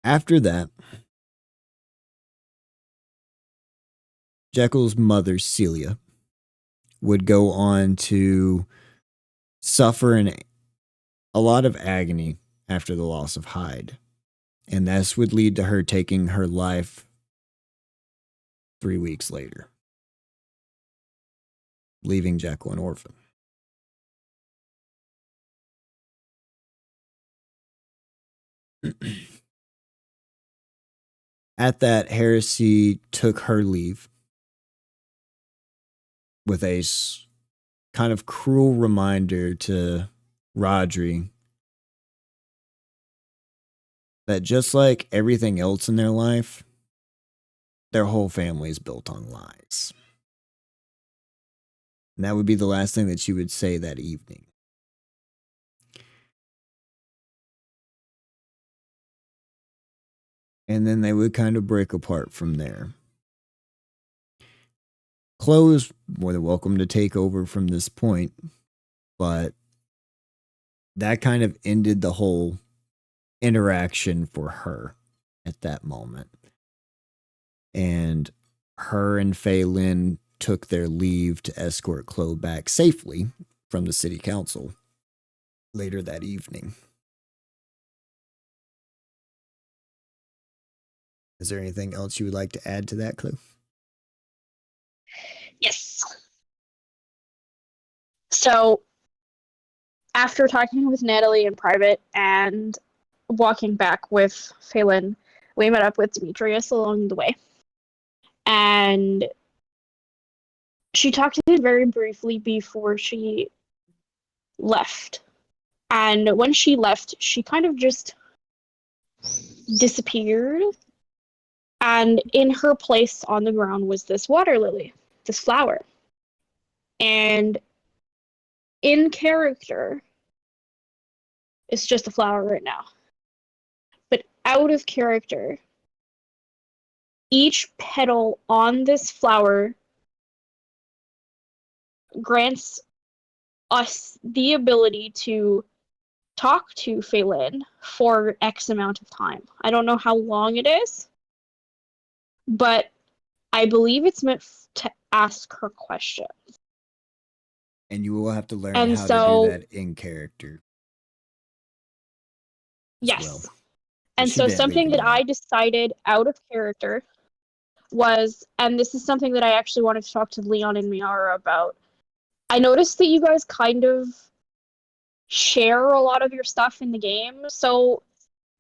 After that, Jekyll's mother, Celia, would go on to suffer a lot of agony after the loss of Hyde. And this would lead to her taking her life 3 weeks later, leaving Jekyll an orphan. At that, Heresy took her leave with a kind of cruel reminder to Rodri that just like everything else in their life, their whole family is built on lies. And that would be the last thing that she would say that evening. And then they would kind of break apart from there. Chloe is more than welcome to take over from this point, but that kind of ended the whole interaction for her at that moment. And her and Fei Lin took their leave to escort Chloe back safely from the city council later that evening. Is there anything else you would like to add to that, Chloe? Yes. So, after talking with Natalie in private and walking back with Phelan, we met up with Demetrius along the way. And she talked to him very briefly before she left. And when she left, she kind of just disappeared. And in her place on the ground was this water lily, this flower. And in character, it's just a flower right now. But out of character, each petal on this flower grants us the ability to talk to Phelan for X amount of time. I don't know how long it is, but I believe it's meant to ask her questions. And you will have to learn And how so, to do that in character. Yes. Well. And so something that I decided out of character was, and this is something that I actually wanted to talk to Leon and Miara about. I noticed that you guys kind of share a lot of your stuff in the game. So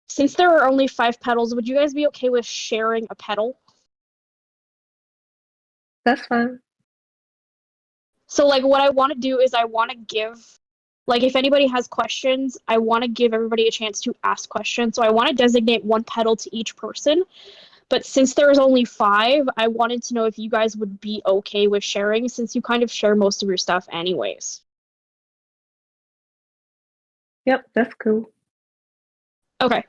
since there are only 5 petals, would you guys be okay with sharing a petal? That's fine. So like what I want to do is I want to give, like if anybody has questions, I want to give everybody a chance to ask questions. So I want to designate 1 petal to each person. But since there is only 5, I wanted to know if you guys would be okay with sharing, since you kind of share most of your stuff anyways. Yep, that's cool. Okay.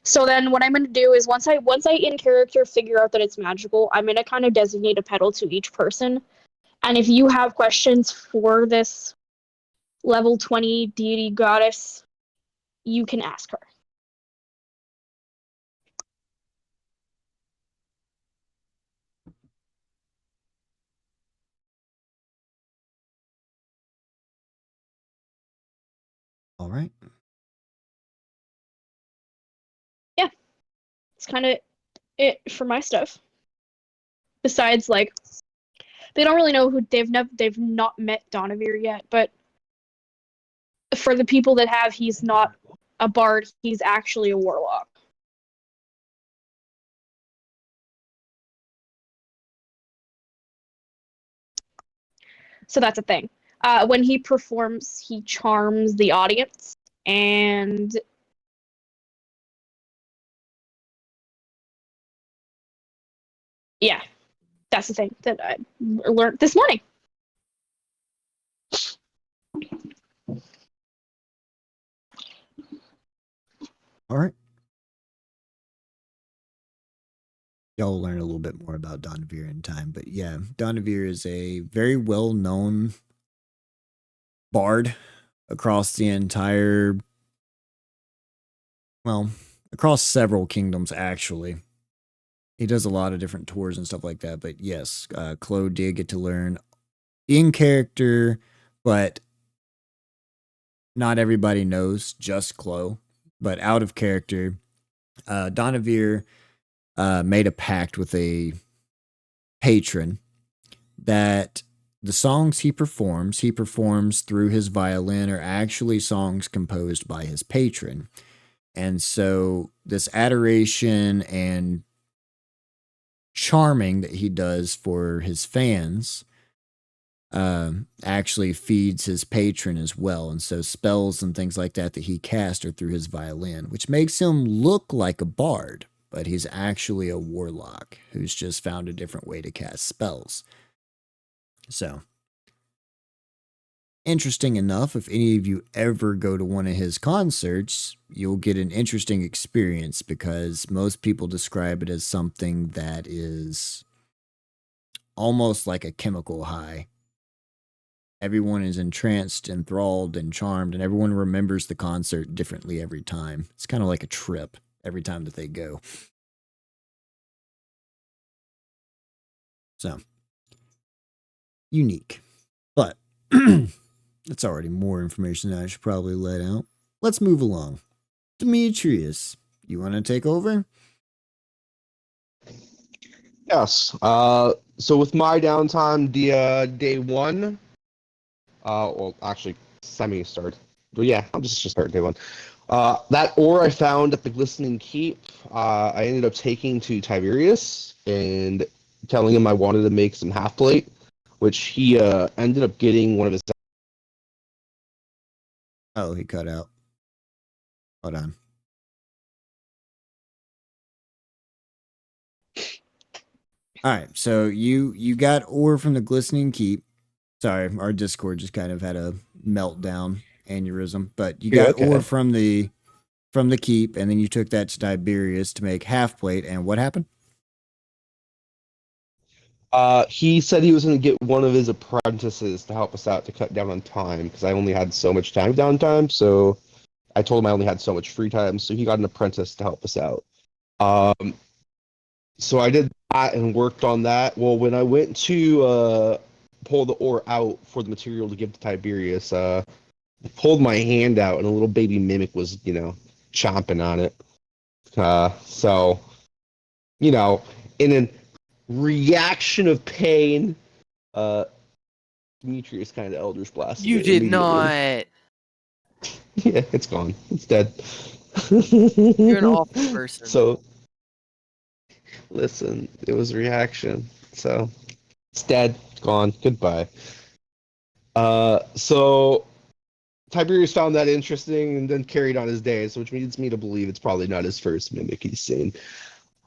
So then what I'm going to do is once I in character figure out that it's magical, I'm going to kind of designate a petal to each person. And if you have questions for this level 20 deity goddess, you can ask her. All right. Yeah. It's kind of it for my stuff. Besides, like, they don't really know who they've not met Donavir yet, but for the people that have, he's not a bard, he's actually a warlock. So that's a thing. When he performs, he charms the audience, and yeah, that's the thing that I learned this morning. All right. Y'all will learn a little bit more about Donavir in time. But yeah, Donavir is a very well known bard across the entire, well, across several kingdoms, actually. He does a lot of different tours and stuff like that. But yes, Chloe did get to learn in character, but not everybody knows just Chloe. But out of character, Donavir made a pact with a patron that the songs he performs through his violin are actually songs composed by his patron. And so this adoration and charming that he does for his fans actually feeds his patron as well. And so spells and things like that that he casts are through his violin, which makes him look like a bard, but he's actually a warlock who's just found a different way to cast spells. So, interesting enough, if any of you ever go to one of his concerts, you'll get an interesting experience because most people describe it as something that is almost like a chemical high. Everyone is entranced, enthralled, and charmed, and everyone remembers the concert differently every time. It's kind of like a trip every time that they go. So, unique. But that's already more information that I should probably let out. Let's move along. Demetrius, you want to take over? Yes. So with my downtime, the day one, well, actually, semi-start. But yeah, I'll just start day one. That ore I found at the Glistening Keep, I ended up taking to Tiberius and telling him I wanted to make some half plate, which he ended up getting one of his. Oh, he cut out. Hold on. All right, so you got ore from the Glistening Keep. Sorry, our Discord just kind of had a meltdown aneurysm, but you got ore from the keep, and then you took that to Tiberius to make half plate. And what happened? He said he was going to get one of his apprentices to help us out to cut down on time because I only had so much time downtime. So I told him I only had so much free time. So he got an apprentice to help us out. So I did that and worked on that. Well, when I went to pull the ore out for the material to give to Tiberius, I pulled my hand out and a little baby mimic was, chomping on it. So, in a reaction of pain, Demetrius kind of Eldritch blasted You it did immediately. not. Yeah, it's gone. It's dead. You're an awful person. So, listen, it was a reaction. So, it's dead. It's gone. Goodbye. So Tiberius found that interesting and then carried on his days, which leads me to believe it's probably not his first mimic he's seen.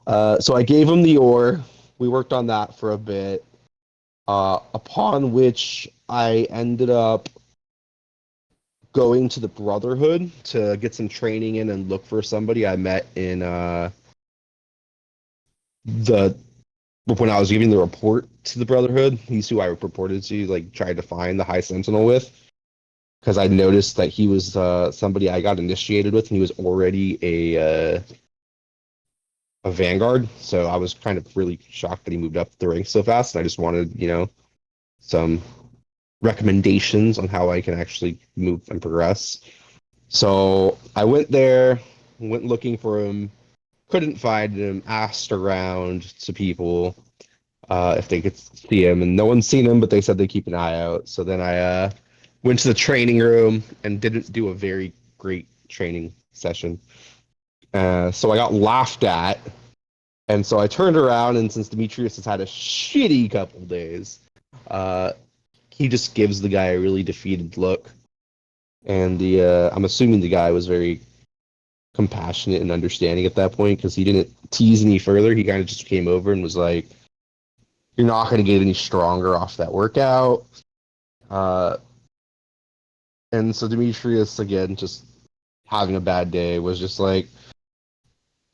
So I gave him the ore. We worked on that for a bit. Upon which I ended up going to the Brotherhood to get some training in and look for somebody I met in the when I was giving the report to the Brotherhood. He's who I reported to, like tried to find the High Sentinel with, because I noticed that he was somebody I got initiated with, and he was already a Vanguard. So I was kind of really shocked that he moved up the ranks so fast. And I just wanted, some recommendations on how I can actually move and progress. So I went there, went looking for him, couldn't find him, asked around to people. if they could see him, and no one's seen him, but they said they keep an eye out. So then I went to the training room and didn't do a very great training session. So I got laughed at, and so I turned around, and since Demetrius has had a shitty couple days, he just gives the guy a really defeated look. And I'm assuming the guy was very compassionate and understanding at that point because he didn't tease any further. He kind of just came over and was like, "You're not going to get any stronger off that workout." And so Demetrius, again, just having a bad day, was just like,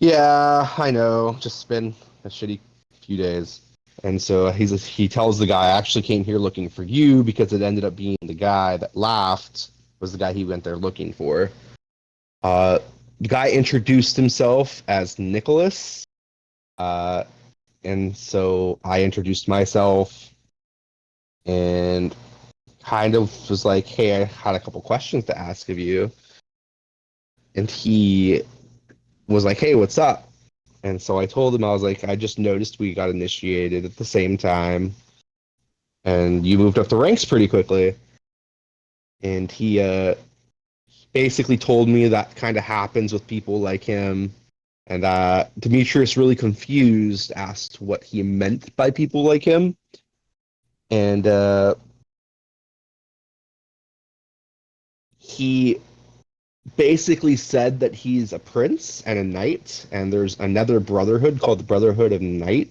"Yeah, I know. Just been a shitty few days." And so he tells the guy, "I actually came here looking for you because it ended up being the guy that laughed was the guy he went there looking for." The guy introduced himself as Nicholas, and so I introduced myself and kind of was like, "Hey, I had a couple questions to ask of you." And he was like, "Hey, what's up?" And so I told him, I was like, "I just noticed we got initiated at the same time, and you moved up the ranks pretty quickly." And he basically told me that kind of happens with people like him. And Demetrius, really confused, asked what he meant by people like him. And he basically said that he's a prince and a knight, and there's another brotherhood called the Brotherhood of Knighthood.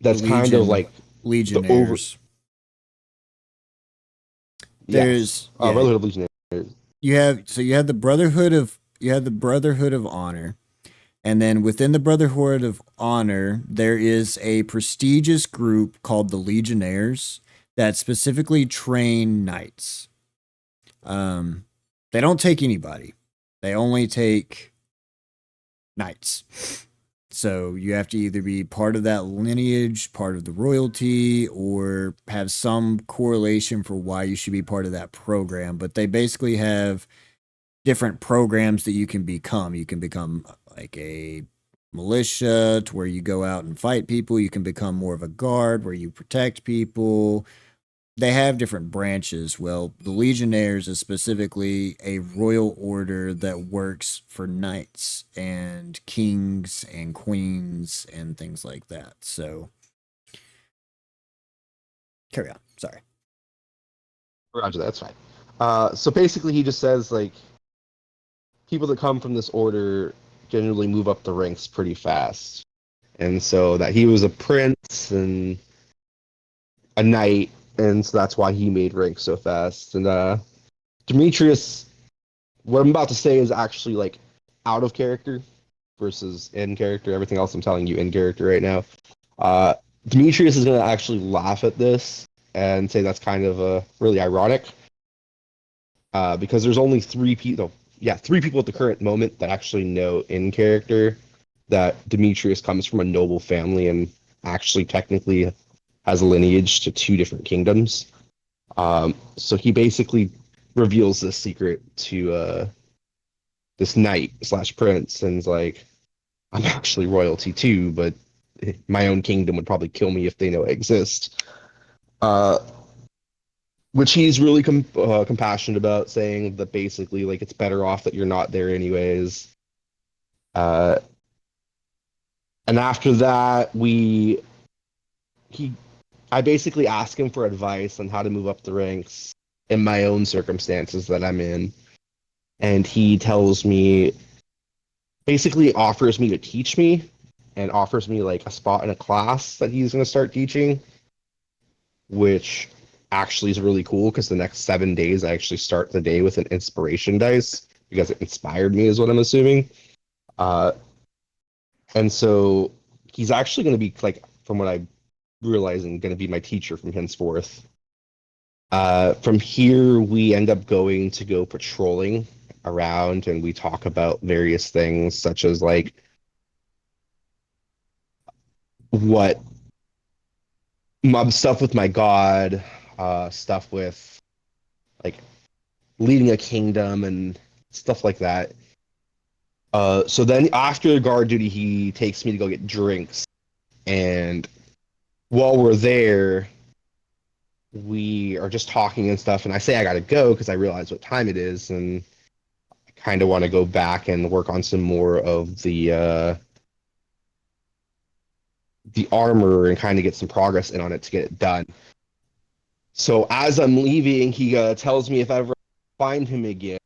That's kind of like the over. Legionnaires. Yes, Yeah, Brotherhood of Legionnaires. you have the Brotherhood of Honor, and then within the Brotherhood of Honor, there is a prestigious group called the Legionnaires that specifically train knights. They don't take anybody. They only take knights. So you have to either be part of that lineage, part of the royalty, or have some correlation for why you should be part of that program. But they basically have different programs that you can become. You can become like a militia to where you go out and fight people. You can become more of a guard where you protect people. They have different branches. Well, the Legionnaires is specifically a royal order that works for knights and kings and queens and things like that. So, carry on. Sorry. Roger, that's fine. So basically, he just says like people that come from this order generally move up the ranks pretty fast, and so that he was a prince and a knight, and so that's why he made rank so fast. And Demetrius, what I'm about to say is actually like out of character versus in character. Everything else I'm telling you in character right now. Demetrius is going to actually laugh at this and say that's kind of really ironic because there's only three people. Yeah, three people at the current moment that actually know in character that Demetrius comes from a noble family and actually technically has a lineage to two different kingdoms. So he basically reveals this secret to this knight slash prince and is like, "I'm actually royalty too, but my own kingdom would probably kill me if they know I exist." Which he's really compassionate about, saying that basically like it's better off that you're not there anyways. And after that, I basically ask him for advice on how to move up the ranks in my own circumstances that I'm in. And he tells me, basically offers me to teach me and offers me like a spot in a class that he's going to start teaching, which actually is really cool because the next 7 days I actually start the day with an inspiration dice because it inspired me, is what I'm assuming. And so he's actually going to be like, from what I'm realizing, going to be my teacher from henceforth. From here, we end up going to go patrolling around, and we talk about various things, such as like what stuff with my god, stuff with like leading a kingdom and stuff like that. So then after guard duty, he takes me to go get drinks, And while we're there, we are just talking and stuff. And I say I gotta go because I realize what time it is, and I kind of want to go back and work on some more of the armor and kind of get some progress in on it to get it done. So as I'm leaving, he tells me if I ever find him again,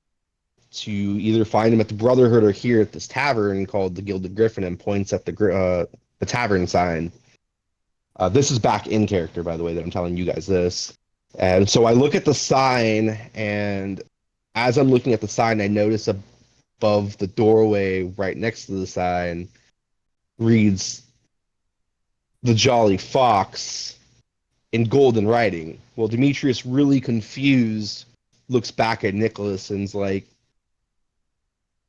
to either find him at the Brotherhood or here at this tavern called the Gilded Griffin, and points at the tavern sign. This is back in character, by the way, that I'm telling you guys this. And so I look at the sign, and as I'm looking at the sign, I notice above the doorway, right next to the sign, reads "The Jolly Fox" in golden writing. Well, Demetrius, really confused, looks back at Nicholas and's like,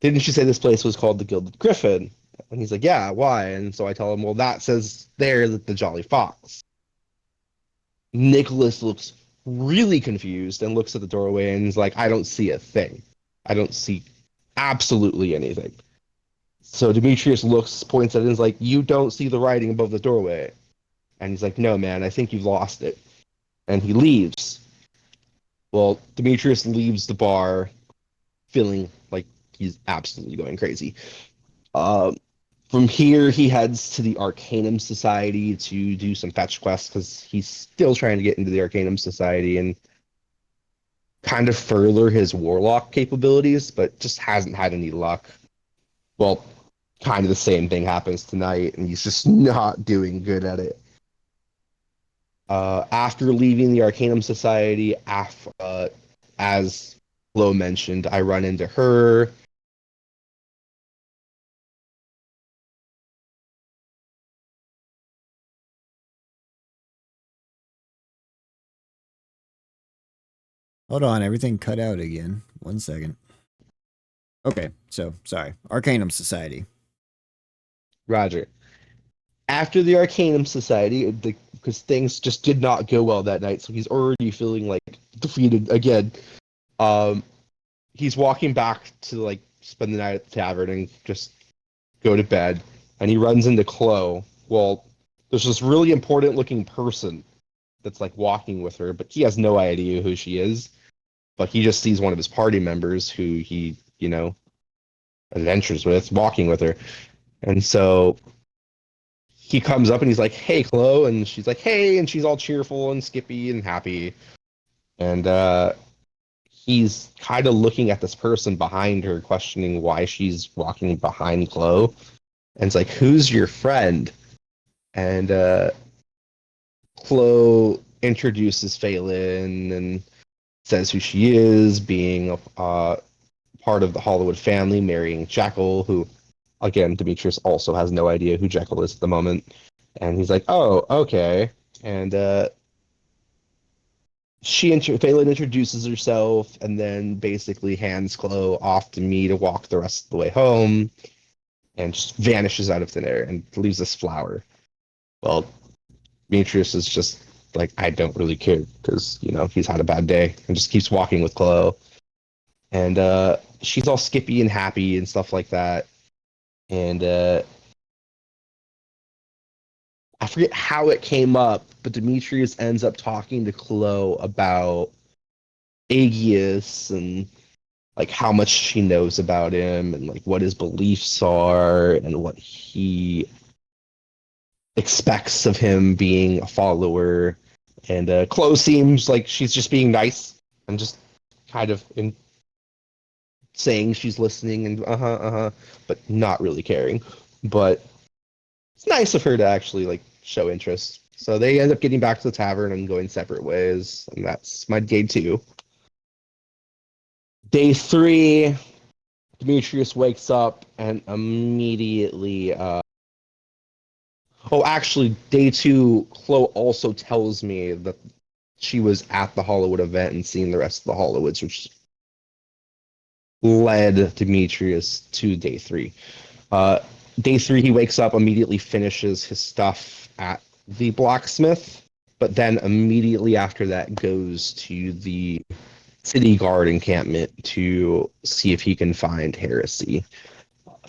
"Didn't you say this place was called the Gilded Griffin?" And he's like, "Yeah, why?" And so I tell him, "Well, that says there that the Jolly Fox." Nicholas looks really confused and looks at the doorway and is like, "I don't see a thing. I don't see absolutely anything." So Demetrius looks, points at it, and is like, "You don't see the writing above the doorway?" And he's like, "No, man, I think you've lost it." And he leaves. Well, Demetrius leaves the bar feeling like he's absolutely going crazy. Um, from here, he heads to the Arcanum Society to do some fetch quests because he's still trying to get into the Arcanum Society and kind of further his warlock capabilities, but just hasn't had any luck. Well, kind of the same thing happens tonight, and he's just not doing good at it. After leaving the Arcanum Society, as Flo mentioned, I run into her. Hold on, everything cut out again. 1 second. Okay, so sorry. Arcanum Society. Roger. After the Arcanum Society, because things just did not go well that night, so he's already feeling like defeated again. Um, he's walking back to like spend the night at the tavern and just go to bed, and he runs into Chloe. Well, there's this really important looking person that's like walking with her, but he has no idea who she is. But he just sees one of his party members who he, adventures with, walking with her. And so he comes up and he's like, "Hey, Chloe," and she's like, "Hey," and she's all cheerful and skippy and happy. And he's kind of looking at this person behind her, questioning why she's walking behind Chloe. And it's like, "Who's your friend?" And Chloe introduces Phelan and says who she is, being part of the Hollywood family, marrying Jekyll, who, again, Demetrius also has no idea who Jekyll is at the moment. And he's like, "Oh, okay." And Phelan introduces herself and then basically hands Chloe off to me to walk the rest of the way home, and just vanishes out of thin air and leaves this flower. Well, Demetrius is just like, "I don't really care," because, he's had a bad day, and just keeps walking with Chloe. And she's all skippy and happy and stuff like that. And I forget how it came up, but Demetrius ends up talking to Chloe about Aegeus and like how much she knows about him and like what his beliefs are and what he expects of him being a follower. And Chloe seems like she's just being nice and just kind of saying she's listening and but not really caring. But it's nice of her to actually like show interest. So they end up getting back to the tavern and going separate ways, and that's my day 2. Day 3, Demetrius wakes up and immediately. Actually, day 2, Chloe also tells me that she was at the Hollywood event and seeing the rest of the Hollywoods, which led Demetrius to day 3. Day 3, he wakes up, immediately finishes his stuff at the blacksmith, but then immediately after that goes to the city guard encampment to see if he can find Heresy,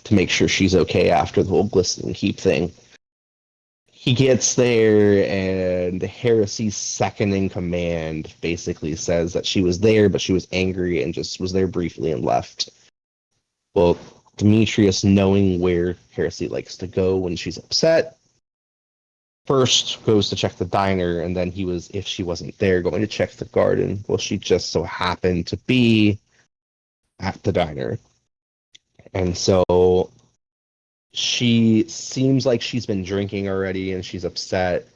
to make sure she's okay after the whole glistening keep thing. he gets there, and Heresy's second in command basically says that she was there, but she was angry and just was there briefly and left. Well, Demetrius, knowing where Heresy likes to go when she's upset, first goes to check the diner, and then he was, if she wasn't there, going to check the garden. Well, she just so happened to be at the diner. And so she seems like she's been drinking already and she's upset.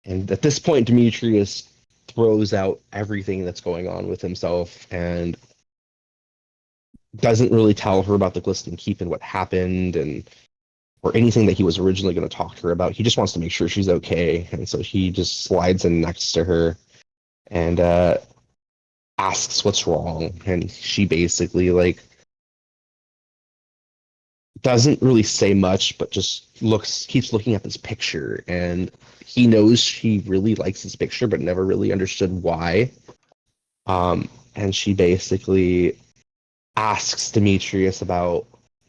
And at this point, Demetrius throws out everything that's going on with himself and doesn't really tell her about the Glistening Keep and what happened and or anything that he was originally going to talk to her about. He just wants to make sure she's okay. And so he just slides in next to her and asks what's wrong. And she basically like doesn't really say much, but just keeps looking at this picture. And he knows she really likes this picture, but never really understood why. And she basically asks Demetrius about,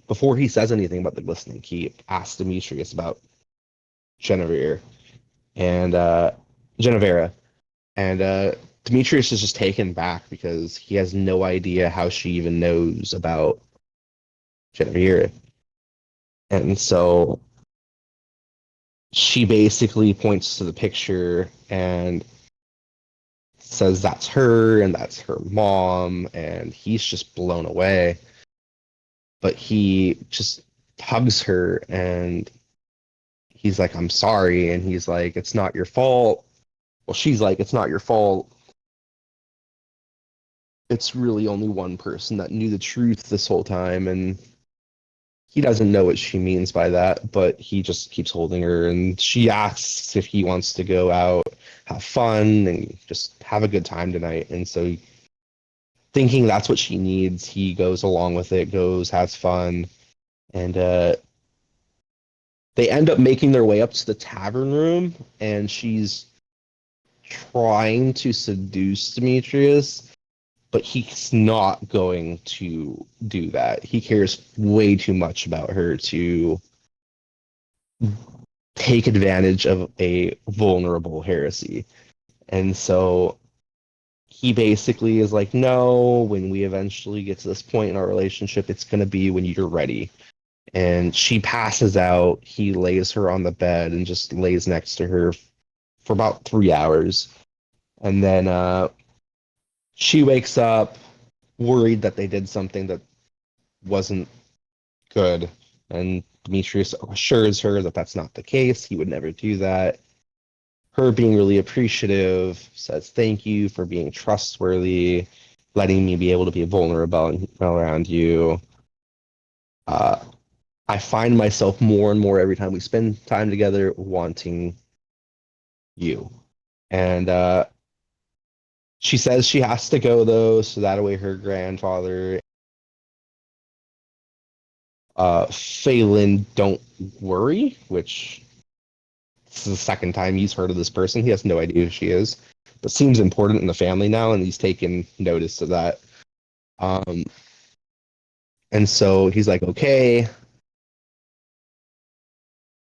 before he says anything about the Glistening Keep, asks Demetrius about Genevieve and Genevera. And Demetrius is just taken back because he has no idea how she even knows about Genevieve. And so she basically points to the picture and says that's her and that's her mom, and he's just blown away. But he just hugs her and he's like, I'm sorry. And he's like, it's not your fault. Well, she's like, it's not your fault. It's really only one person that knew the truth this whole time. And he doesn't know what she means by that, but he just keeps holding her. And she asks if he wants to go out, have fun, and just have a good time tonight. And so, thinking that's what she needs, he goes along with it, goes, has fun. And they end up making their way up to the tavern room, and she's trying to seduce Demetrius, but he's not going to do that. He cares way too much about her to take advantage of a vulnerable Heresy. And so he basically is like, no, when we eventually get to this point in our relationship, it's going to be when you're ready. And she passes out. He lays her on the bed and just lays next to her for about 3 hours. And then she wakes up worried that they did something that wasn't good. And Demetrius assures her that that's not the case. He would never do that. Her being really appreciative, says thank you for being trustworthy, letting me be able to be vulnerable around you. I find myself more and more every time we spend time together wanting you. And she says she has to go though, so that way her grandfather, Phelan, don't worry, which this is the second time he's heard of this person. He has no idea who she is, but seems important in the family now, and he's taken notice of that. And so he's like, okay.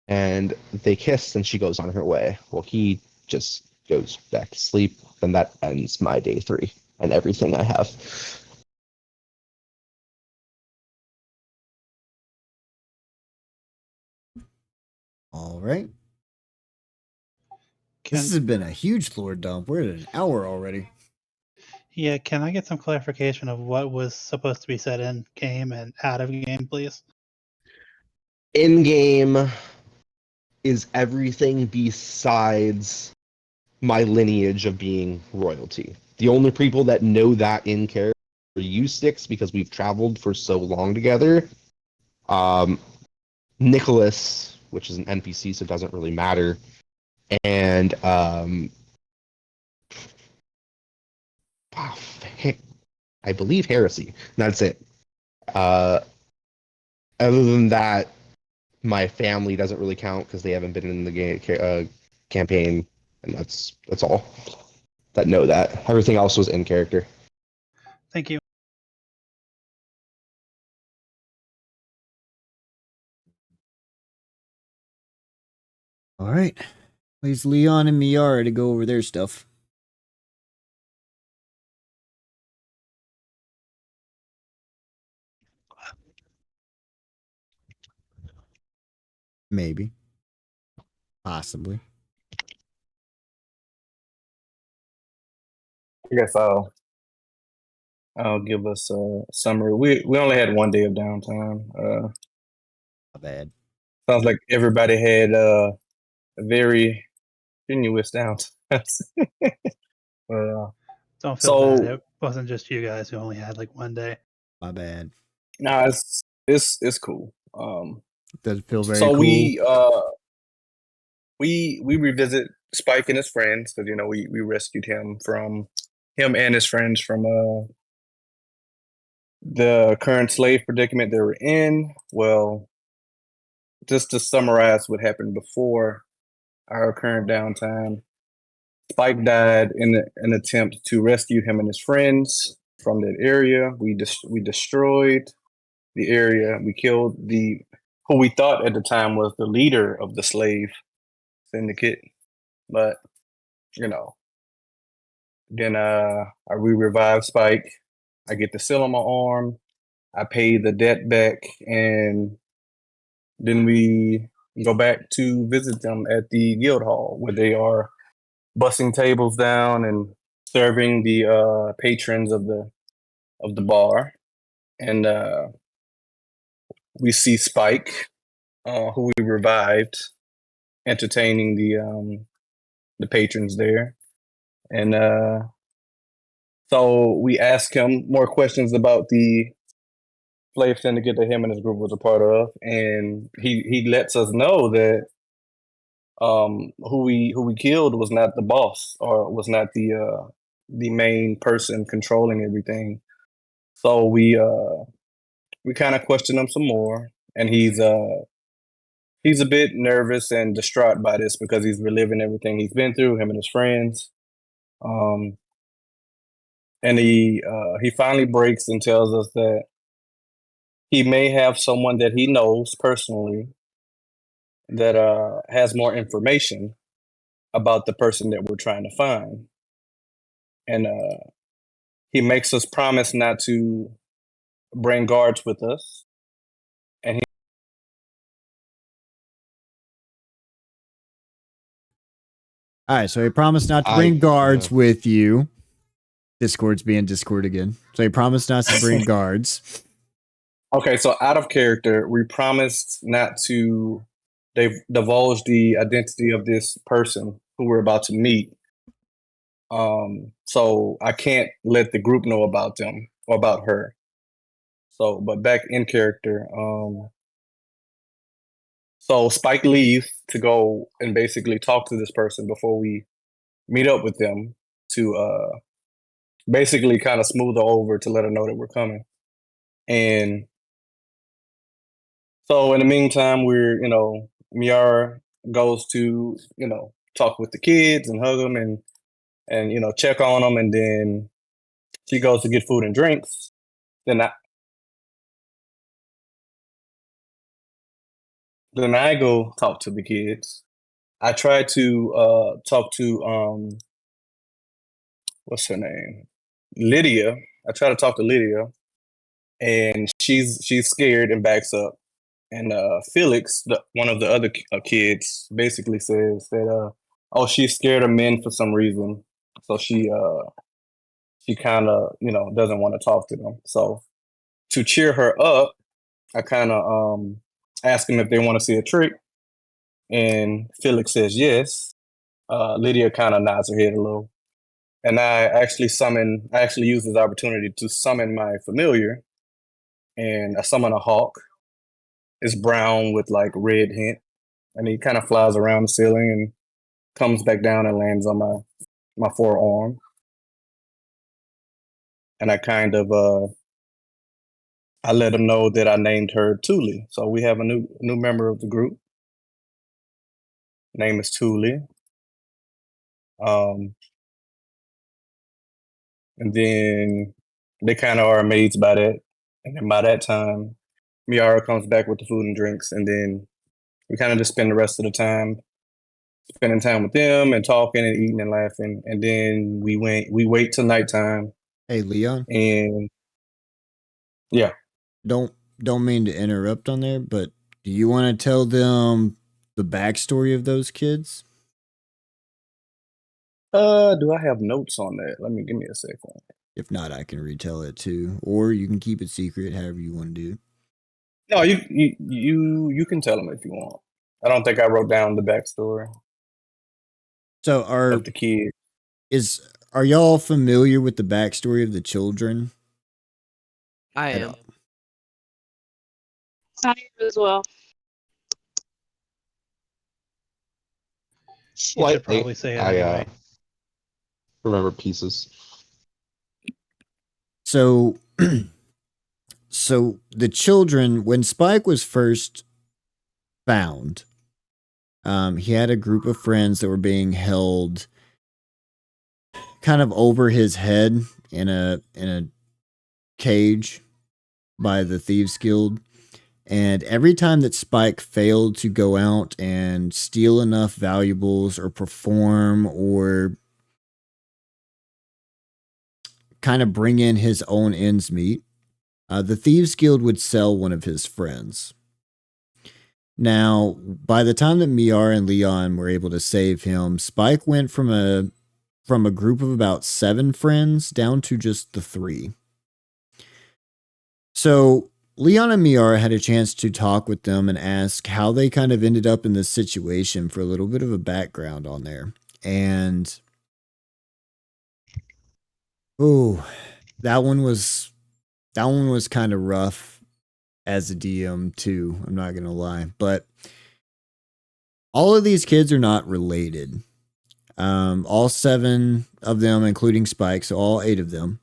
And they kiss, and she goes on her way. Well, he just goes back to sleep, and that ends my day 3 and everything I have. All right. Can, This has been a huge lore dump. We're at an hour already. yeah, can I get some clarification of what was supposed to be said in game and out of game, please? In game is everything besides my lineage of being royalty. The only people that know that in character are you sticks because we've traveled for so long together. Nicholas, which is an NPC, so it doesn't really matter, and I believe Heresy. That's it. Other than that, my family doesn't really count because they haven't been in the game campaign, and that's all that know that. Everything else was in character. Thank you. All right. Leaves Leon and Miara to go over their stuff. Maybe. Possibly. I guess I'll give us a summary. We only had 1 day of downtime. Not bad. Sounds like everybody had a very strenuous downtime. Don't feel So- bad. It wasn't just you guys who only had like 1 day. My bad. nah, it's cool. Does it feel very so cool? we revisit Spike and his friends because we rescued him and his friends from the current slave predicament they were in. Well, just to summarize what happened before our current downtime, Spike died in an attempt to rescue him and his friends from that area. We destroyed the area. We killed who we thought at the time was the leader of the slave syndicate, but then we revive Spike. I get the seal on my arm. I pay the debt back, and then we go back to visit them at the guild hall where they are bussing tables down and serving the patrons of the bar. And we see Spike, who we revived, entertaining the patrons there. And so we ask him more questions about the slave syndicate that him and his group was a part of, and he lets us know that who we killed was not the boss or was not the main person controlling everything. So we kind of question him some more, and he's a bit nervous and distraught by this because he's reliving everything he's been through, him and his friends. And he finally breaks and tells us that he may have someone that he knows personally that has more information about the person that we're trying to find. And he makes us promise not to bring guards with us. All right, so he promised not to bring guards with you. Discord's being Discord again. So he promised not to bring guards. Okay, so out of character, we promised not to divulge the identity of this person who we're about to meet. So I can't let the group know about them or about her. So, but back in character, so Spike leaves to go and basically talk to this person before we meet up with them to basically kind of smooth her over to let her know that we're coming. And so in the meantime, Miara goes to, talk with the kids and hug them and check on them. And then she goes to get food and drinks. Then I go talk to the kids. I try to talk to what's her name? Lydia. I try to talk to Lydia, and she's scared and backs up. And Felix, one of the other kids, basically says that oh, she's scared of men for some reason, so she kind of doesn't want to talk to them. So to cheer her up, I kind of ask them if they want to see a trick, and Felix says yes. Lydia kind of nods her head a little, and I actually use this opportunity to summon my familiar, and I summon a hawk. It's brown with like red hint, and he kind of flies around the ceiling and comes back down and lands on my forearm. And I kind of I let him know that I named her Thule. So we have a new member of the group. Name is Thule. And then they kind of are amazed by that. And then by that time, Miara comes back with the food and drinks, and then we kind of just spend the rest of the time spending time with them and talking and eating and laughing. And then we wait till nighttime. Hey, Leon, And yeah. don't don't mean to interrupt on there, but do you want to tell them the backstory of those kids? Do I have notes on that? Give me a second. If not, I can retell it too, or you can keep it secret, however you want to do. No, you can tell them if you want. I don't think I wrote down the backstory So of the kid. are y'all familiar with the backstory of the children? I At am. all? I am as well. You should Slightly. probably say it I anyway. remember pieces. So so the children, when Spike was first found, he had a group of friends that were being held kind of over his head in a cage by the Thieves Guild. And every time that Spike failed to go out and steal enough valuables or perform or kind of bring in his own ends meet, the Thieves Guild would sell one of his friends. Now, by the time that Miara and Leon were able to save him, Spike went from a group of about 7 friends down to just the 3. So Leon and Miara had a chance to talk with them and ask how they kind of ended up in this situation for a little bit of a background on there. And oh, that one was kind of rough as a DM too, I'm not going to lie. But all of these kids are not related. All 7 of them, including Spike, so all 8 of them,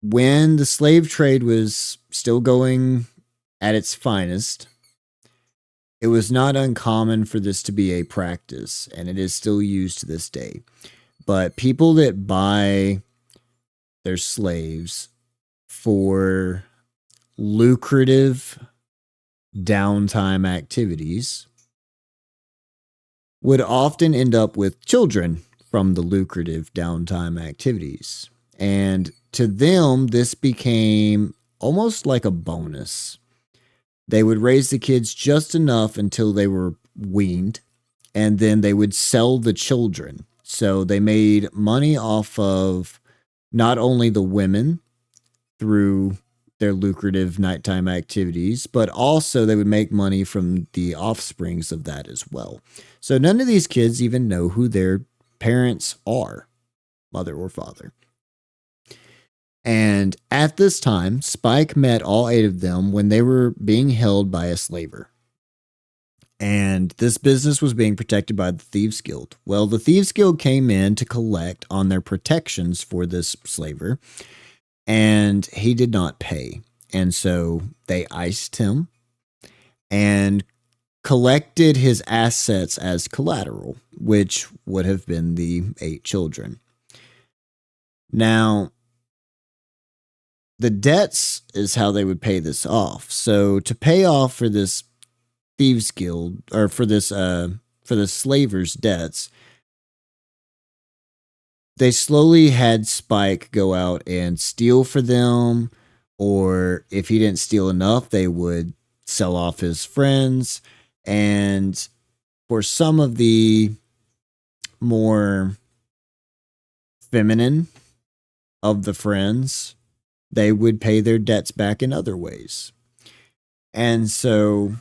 when the slave trade was still going at its finest, it was not uncommon for this to be a practice, and it is still used to this day. But people that buy their slaves for lucrative downtime activities would often end up with children from the lucrative downtime activities. And to them, this became almost like a bonus. They would raise the kids just enough until they were weaned, and then they would sell the children. So they made money off of not only the women through their lucrative nighttime activities, but also they would make money from the offsprings of that as well. So none of these kids even know who their parents are, mother or father. And at this time, Spike met all 8 of them when they were being held by a slaver. And this business was being protected by the Thieves Guild. Well, the Thieves Guild came in to collect on their protections for this slaver, and he did not pay. And so they iced him and collected his assets as collateral, which would have been the 8 children. Now, the debts is how they would pay this off. So to pay off for this Thieves Guild, or for the slaver's debts, they slowly had Spike go out and steal for them, or if he didn't steal enough, they would sell off his friends. And for some of the more feminine of the friends, they would pay their debts back in other ways. And so,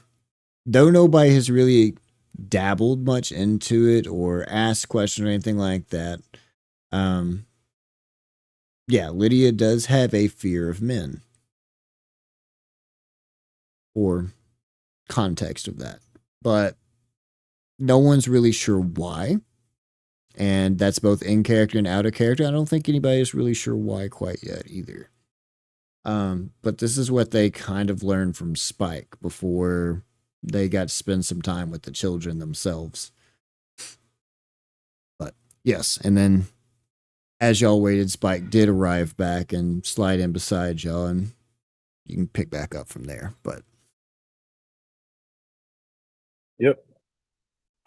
though nobody has really dabbled much into it or asked questions or anything like that, yeah, Lydia does have a fear of men. Or context of that. But no one's really sure why. And that's both in character and out of character. I don't think anybody is really sure why quite yet either. But this is what they kind of learned from Spike before they got to spend some time with the children themselves. But yes, and then as y'all waited, Spike did arrive back and slide in beside y'all, and you can pick back up from there. But Yep.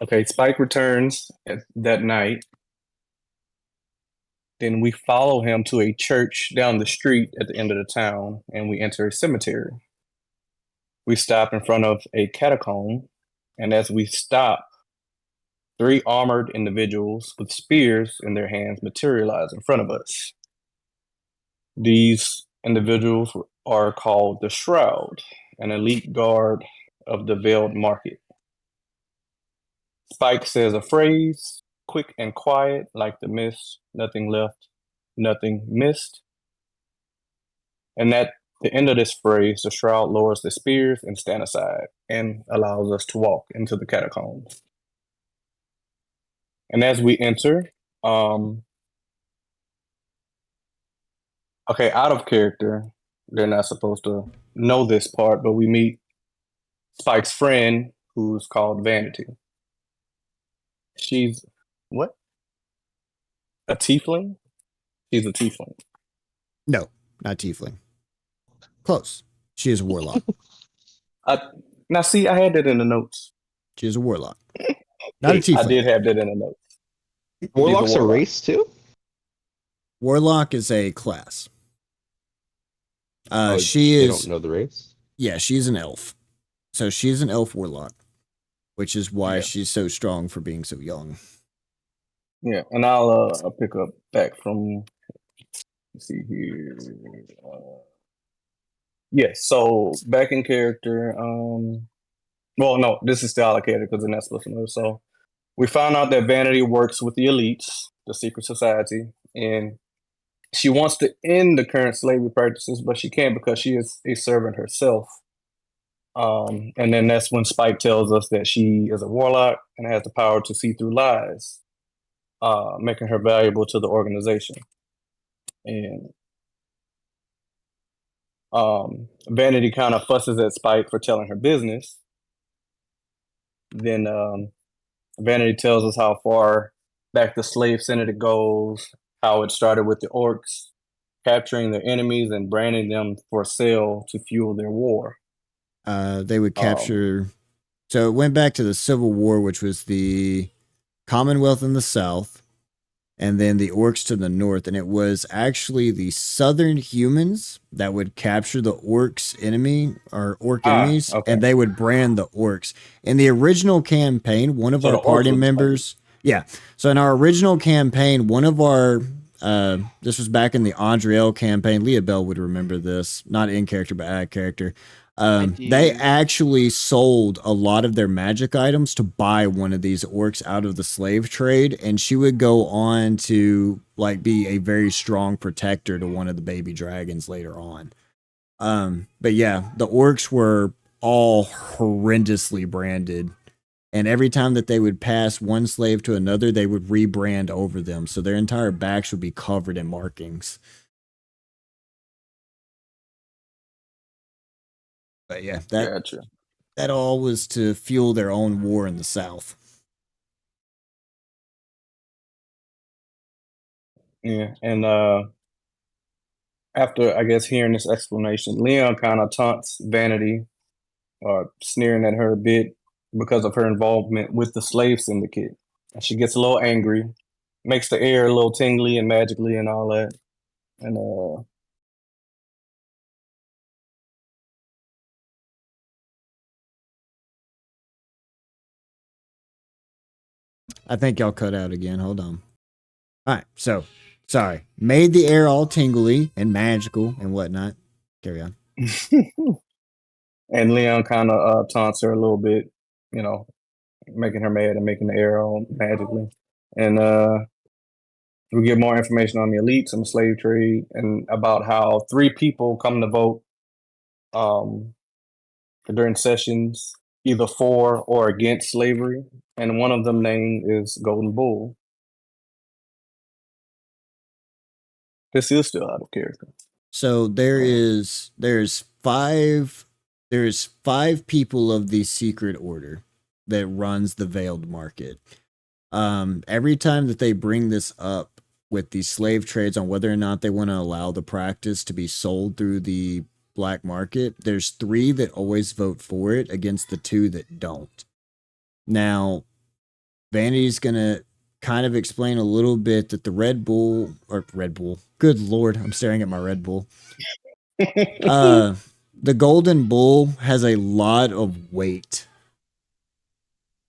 Okay, Spike returns that night. Then we follow him to a church down the street at the end of the town, and we enter a cemetery. We stop in front of a catacomb, and as we stop, three armored individuals with spears in their hands materialize in front of us. These individuals are called the Shroud, an elite guard of the Veiled Market. Spike says a phrase, quick and quiet, like the mist, nothing left, nothing missed. And at the end of this phrase, the Shroud lowers the spears and stand aside and allows us to walk into the catacombs. And as we enter, okay, out of character, they're not supposed to know this part, but we meet Spike's friend, who's called Vanity. She's what? A tiefling? She's a tiefling. No, not tiefling. Close. She is a warlock. Now, see, I had that in the notes. She is a warlock. Not a I tiefling. did have that in the notes. Warlock's a warlock. race too? Warlock is a class. Oh, She they is. don't know the race. Yeah, she's an elf. So she's an elf warlock, which is why Yeah. she's so strong for being so young. Yeah, and I'll pick up back from. Let's see here. Yes, so back in character. Well, no, this is still out of character because they're not supposed to know. So we found out that Vanity works with the elites, the secret society, and she wants to end the current slavery practices, but she can't because she is a servant herself. And then that's when Spike tells us that she is a warlock and has the power to see through lies, making her valuable to the organization. And Vanity kind of fusses at Spike for telling her business. Then Vanity tells us how far back the slave syndicate goes, how it started with the orcs capturing their enemies and branding them for sale to fuel their war. They would capture. So it went back to the Civil War, which was the Commonwealth in the south, and then the orcs to the north. And it was actually the southern humans that would capture the orcs' enemy or orc enemies, okay. and they would brand the orcs. In the original campaign, one of So our the orcs party would- members. Yeah. So in our original campaign, one of our this was back in the Andriel campaign. Leah Bell would remember this, not in character but out of character. They actually sold a lot of their magic items to buy one of these orcs out of the slave trade, and she would go on to like be a very strong protector to one of the baby dragons later on. But yeah, the orcs were all horrendously branded, and every time that they would pass one slave to another, they would rebrand over them, so their entire backs would be covered in markings. But yeah, Gotcha. that all was to fuel their own war in the South. Yeah, and after I guess hearing this explanation, Leon kind of taunts Vanity, sneering at her a bit because of her involvement with the slave syndicate. And she gets a little angry, makes the air a little tingly and magically and all that. And I think y'all cut out again. Hold on. All right, so sorry. Made the air all tingly and magical and whatnot. Carry on. and Leon kind of taunts her a little bit, you know, making her mad and making the air all magically. And we get more information on the elites and the slave trade and about how 3 people come to vote during sessions either for or against slavery, and one of them named is Golden Bull. This is still out of character. So there's 5 people of the secret order that runs the veiled market. Every time that they bring this up with these slave trades on whether or not they want to allow the practice to be sold through the black market, there's 3 that always vote for it against the 2 that don't. Now, Vanity's gonna kind of explain a little bit that the Red Bull, good lord, I'm staring at my Red Bull. The Golden Bull has a lot of weight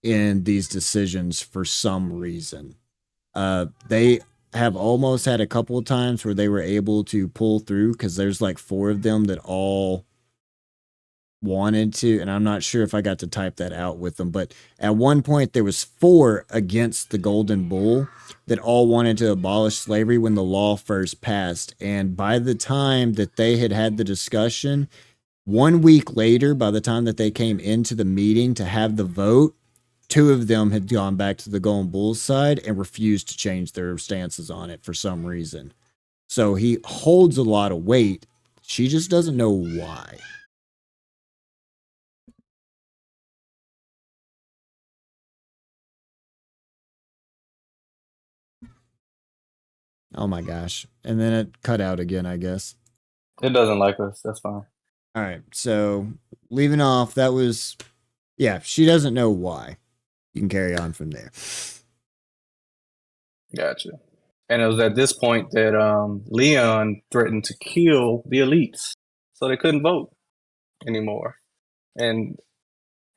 in these decisions for some reason. They have almost had a couple of times where they were able to pull through because there's like 4 of them that all wanted to, and I'm not sure if I got to type that out with them, but at one point there was 4 against the Golden Bull that all wanted to abolish slavery when the law first passed. And by the time that they had the discussion, 1 week later, by the time that they came into the meeting to have the vote, 2 of them had gone back to the Golden Bulls side and refused to change their stances on it for some reason. So he holds a lot of weight. She just doesn't know why. Oh my gosh. And then it cut out again, I guess. It doesn't like us. That's fine. All right. So leaving off, that was, yeah, she doesn't know why. You can carry on from there. Gotcha. And it was at this point that Leon threatened to kill the elites so they couldn't vote anymore. And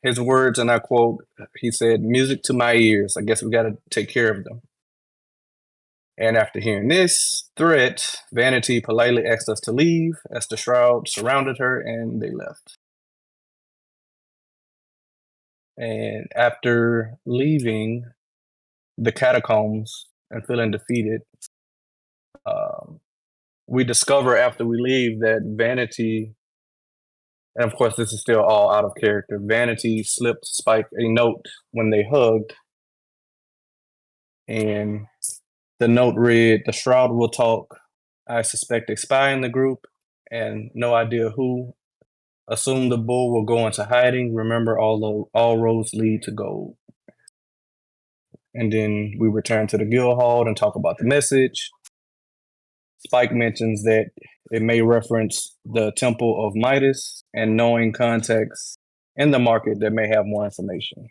his words, and I quote, he said, "Music to my ears. I guess we got to take care of them." And after hearing this threat, Vanity politely asked us to leave as the Shroud surrounded her and they left. And after leaving the catacombs and feeling defeated, we discover after we leave that Vanity, and of course this is still all out of character, Vanity slipped Spike a note when they hugged, and the note read, "The Shroud will talk. I suspect a spy in the group and no idea who. Assume the bull will go into hiding. Remember, all roads lead to gold." And then we return to the guild hall and talk about the message. Spike mentions that it may reference the Temple of Midas and knowing contacts in the market that may have more information.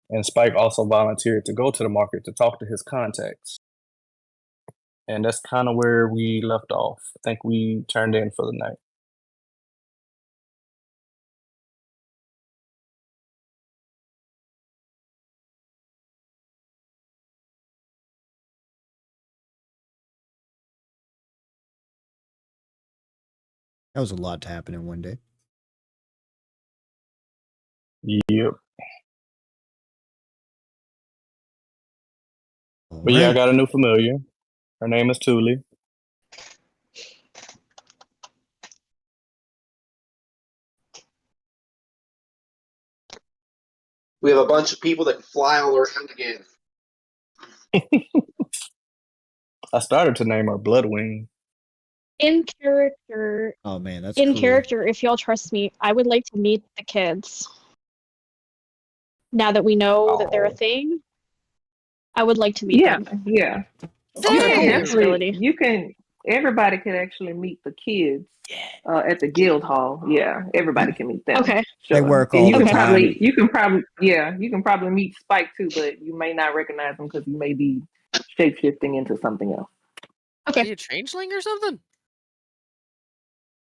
And Spike also volunteered to go to the market to talk to his contacts. And that's kind of where we left off. I think we turned in for the night. That was a lot to happen in one day. Yep. All But yeah, I right. got a new familiar. Her name is Thule. We have a bunch of people that can fly all around again. I started to name her Bloodwing. In character, Oh man, that's in cool. character, if y'all trust me, I would like to meet the kids. Now that we know that they're a Oh. thing, I would like to meet Yeah, them. yeah. Okay, Yeah, cool. definitely. Possibility. Everybody could actually meet the kids at the guild hall. Yeah, everybody can meet them. Okay. They Sure. work And all you the can time. you can probably meet Spike too, but you may not recognize him because he may be shape shifting into something else. Is he Okay. a changeling or something?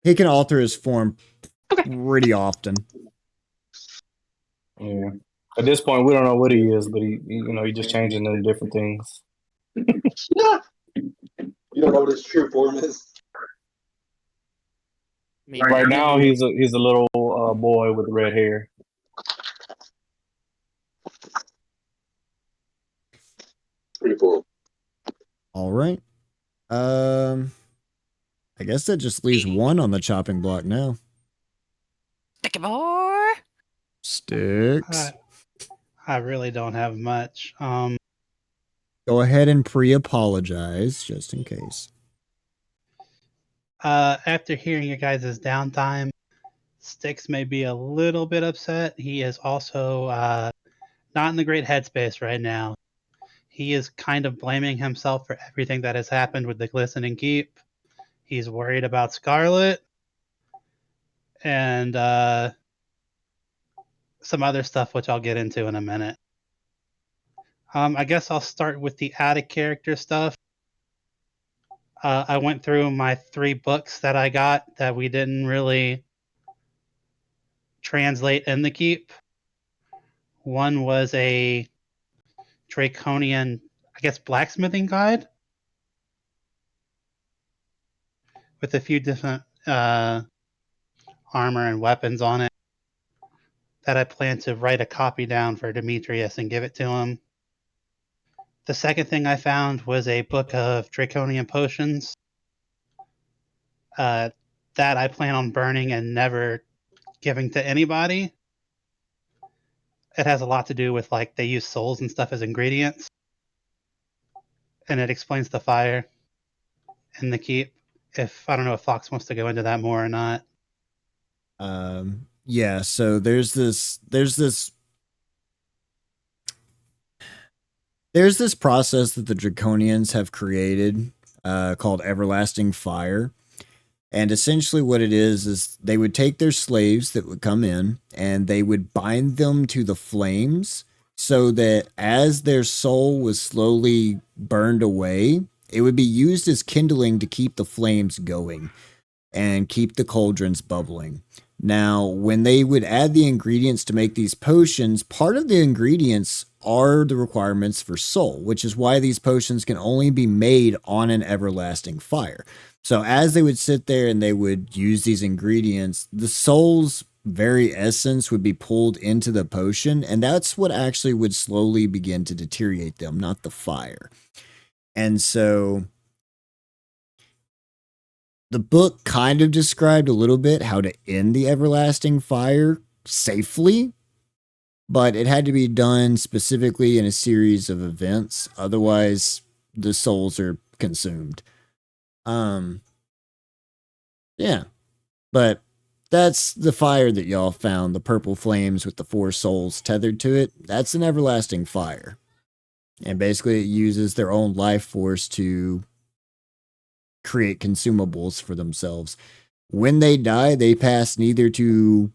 He can alter his form Okay. pretty often. Yeah. At this point, we don't know what he is, but he's just changing into different things. You don't know what his true form is. Me Right neither. now, he's a little boy with red hair. Pretty cool. All right. I guess that just leaves 1 on the chopping block now. Sticky boy. Sticks. I really don't have much. Go ahead and pre-apologize just in case. After hearing your guys' downtime, Styx may be a little bit upset. He is also not in the great headspace right now. He is kind of blaming himself for everything that has happened with the Glistening Keep. He's worried about Scarlet and some other stuff, which I'll get into in a minute. I guess I'll start with the added character stuff. I went through my 3 books that I got that we didn't really translate in the keep. One was a draconian, I guess, blacksmithing guide with a few different armor and weapons on it that I plan to write a copy down for Demetrius and give it to him. The second thing I found was a book of draconian potions that I plan on burning and never giving to anybody. It has a lot to do with like they use souls and stuff as ingredients, and it explains the fire in the keep. If I don't know if Fox wants to go into that more or not. Yeah, so there's this process that the Draconians have created called everlasting fire. And essentially what it is they would take their slaves that would come in and they would bind them to the flames so that as their soul was slowly burned away, it would be used as kindling to keep the flames going and keep the cauldrons bubbling. Now, when they would add the ingredients to make these potions, part of the ingredients are the requirements for soul, which is why these potions can only be made on an everlasting fire. So as they would sit there and they would use these ingredients, the soul's very essence would be pulled into the potion, and that's what actually would slowly begin to deteriorate them, not the fire. And so the book kind of described a little bit how to end the everlasting fire safely, but it had to be done specifically in a series of events. Otherwise, the souls are consumed. Yeah, but that's the fire that y'all found, the purple flames with the 4 souls tethered to it. That's an everlasting fire. And basically, it uses their own life force to create consumables for themselves. When they die, they pass neither to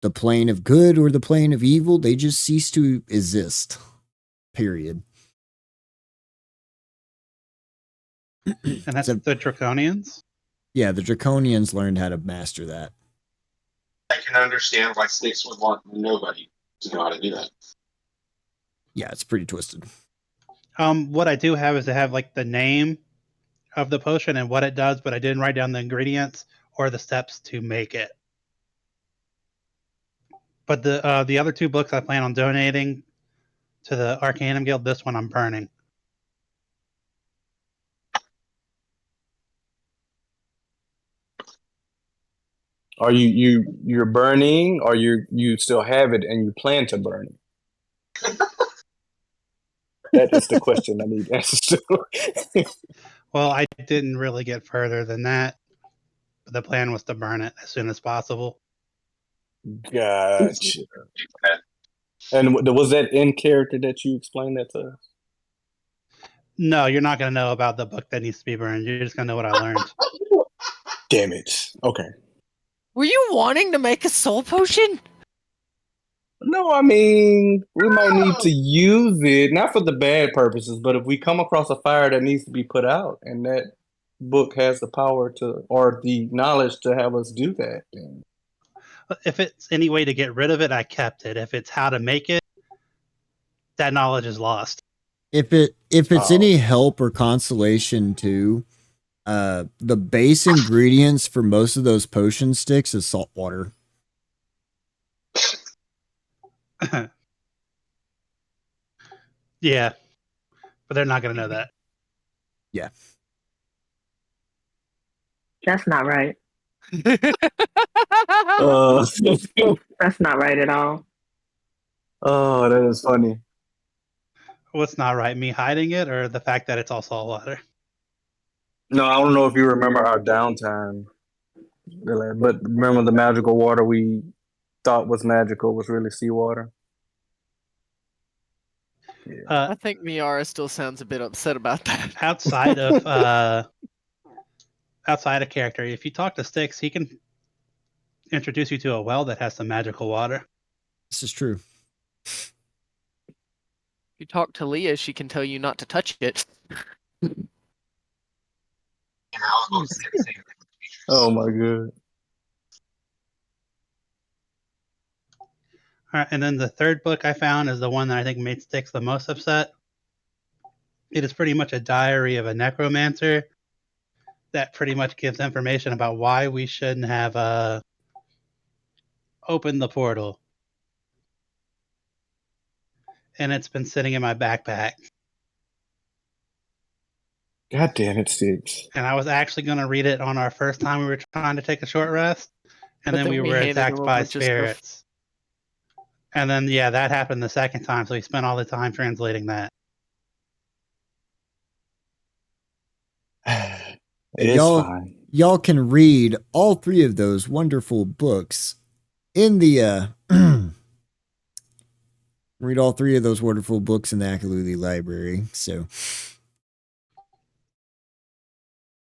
the plane of good or the plane of evil. They just cease to exist. Period. And that's So, the Draconians? yeah, the Draconians learned how to master that. I can understand why Sticks would want nobody to know how to do that. Yeah, it's pretty twisted. What I do have is I have like the name of the potion and what it does, but I didn't write down the ingredients or the steps to make it. But the other 2 books I plan on donating to the Arcanum Guild. This one I'm burning. Are you're burning, or you still have it and you plan to burn it? That is the question I need answers to. Well, I didn't really get further than that. But the plan was to burn it as soon as possible. Gotcha. And was that in character that you explained that to us? No, you're not going to know about the book that needs to be burned. You're just going to know what I learned. Damn it. Okay. Were you wanting to make a soul potion? No, I mean, we might need to use it, not for the bad purposes, but if we come across a fire that needs to be put out and that book has the power to, or the knowledge to have us do that, then. If it's any way to get rid of it, I kept it. If it's how to make it, that knowledge is lost. If it's any help or consolation too, the base ingredients for most of those potion sticks is salt water. Yeah, but they're not going to know that. Yeah. That's not right. Uh, That's not right at all. oh, that is funny. What's not right? Me hiding it or the fact that it's all salt water? No, I don't know if you remember our downtime, but remember the magical water we thought was magical was really seawater? Yeah. I think Miara still sounds a bit upset about that. Outside of character, if you talk to Styx, he can introduce you to a well that has some magical water. This is true. you talk to Leah, she can tell you not to touch it. And I was going to say the same thing. Oh my god. All right, and then the third book I found is the one that I think made Sticks the most upset. It is pretty much a diary of a necromancer that pretty much gives information about why we shouldn't have opened the portal. And it's been sitting in my backpack. God damn it, Sticks. And I was actually going to read it on our first time we were trying to take a short rest. And But then then we we were handed attacked him a by bunch of stuff. spirits. And then, yeah, that happened the second time. So he spent all the time translating that. And It's fine. y'all can read all three of those wonderful books in the read all three of those wonderful books in the Akaluli library. So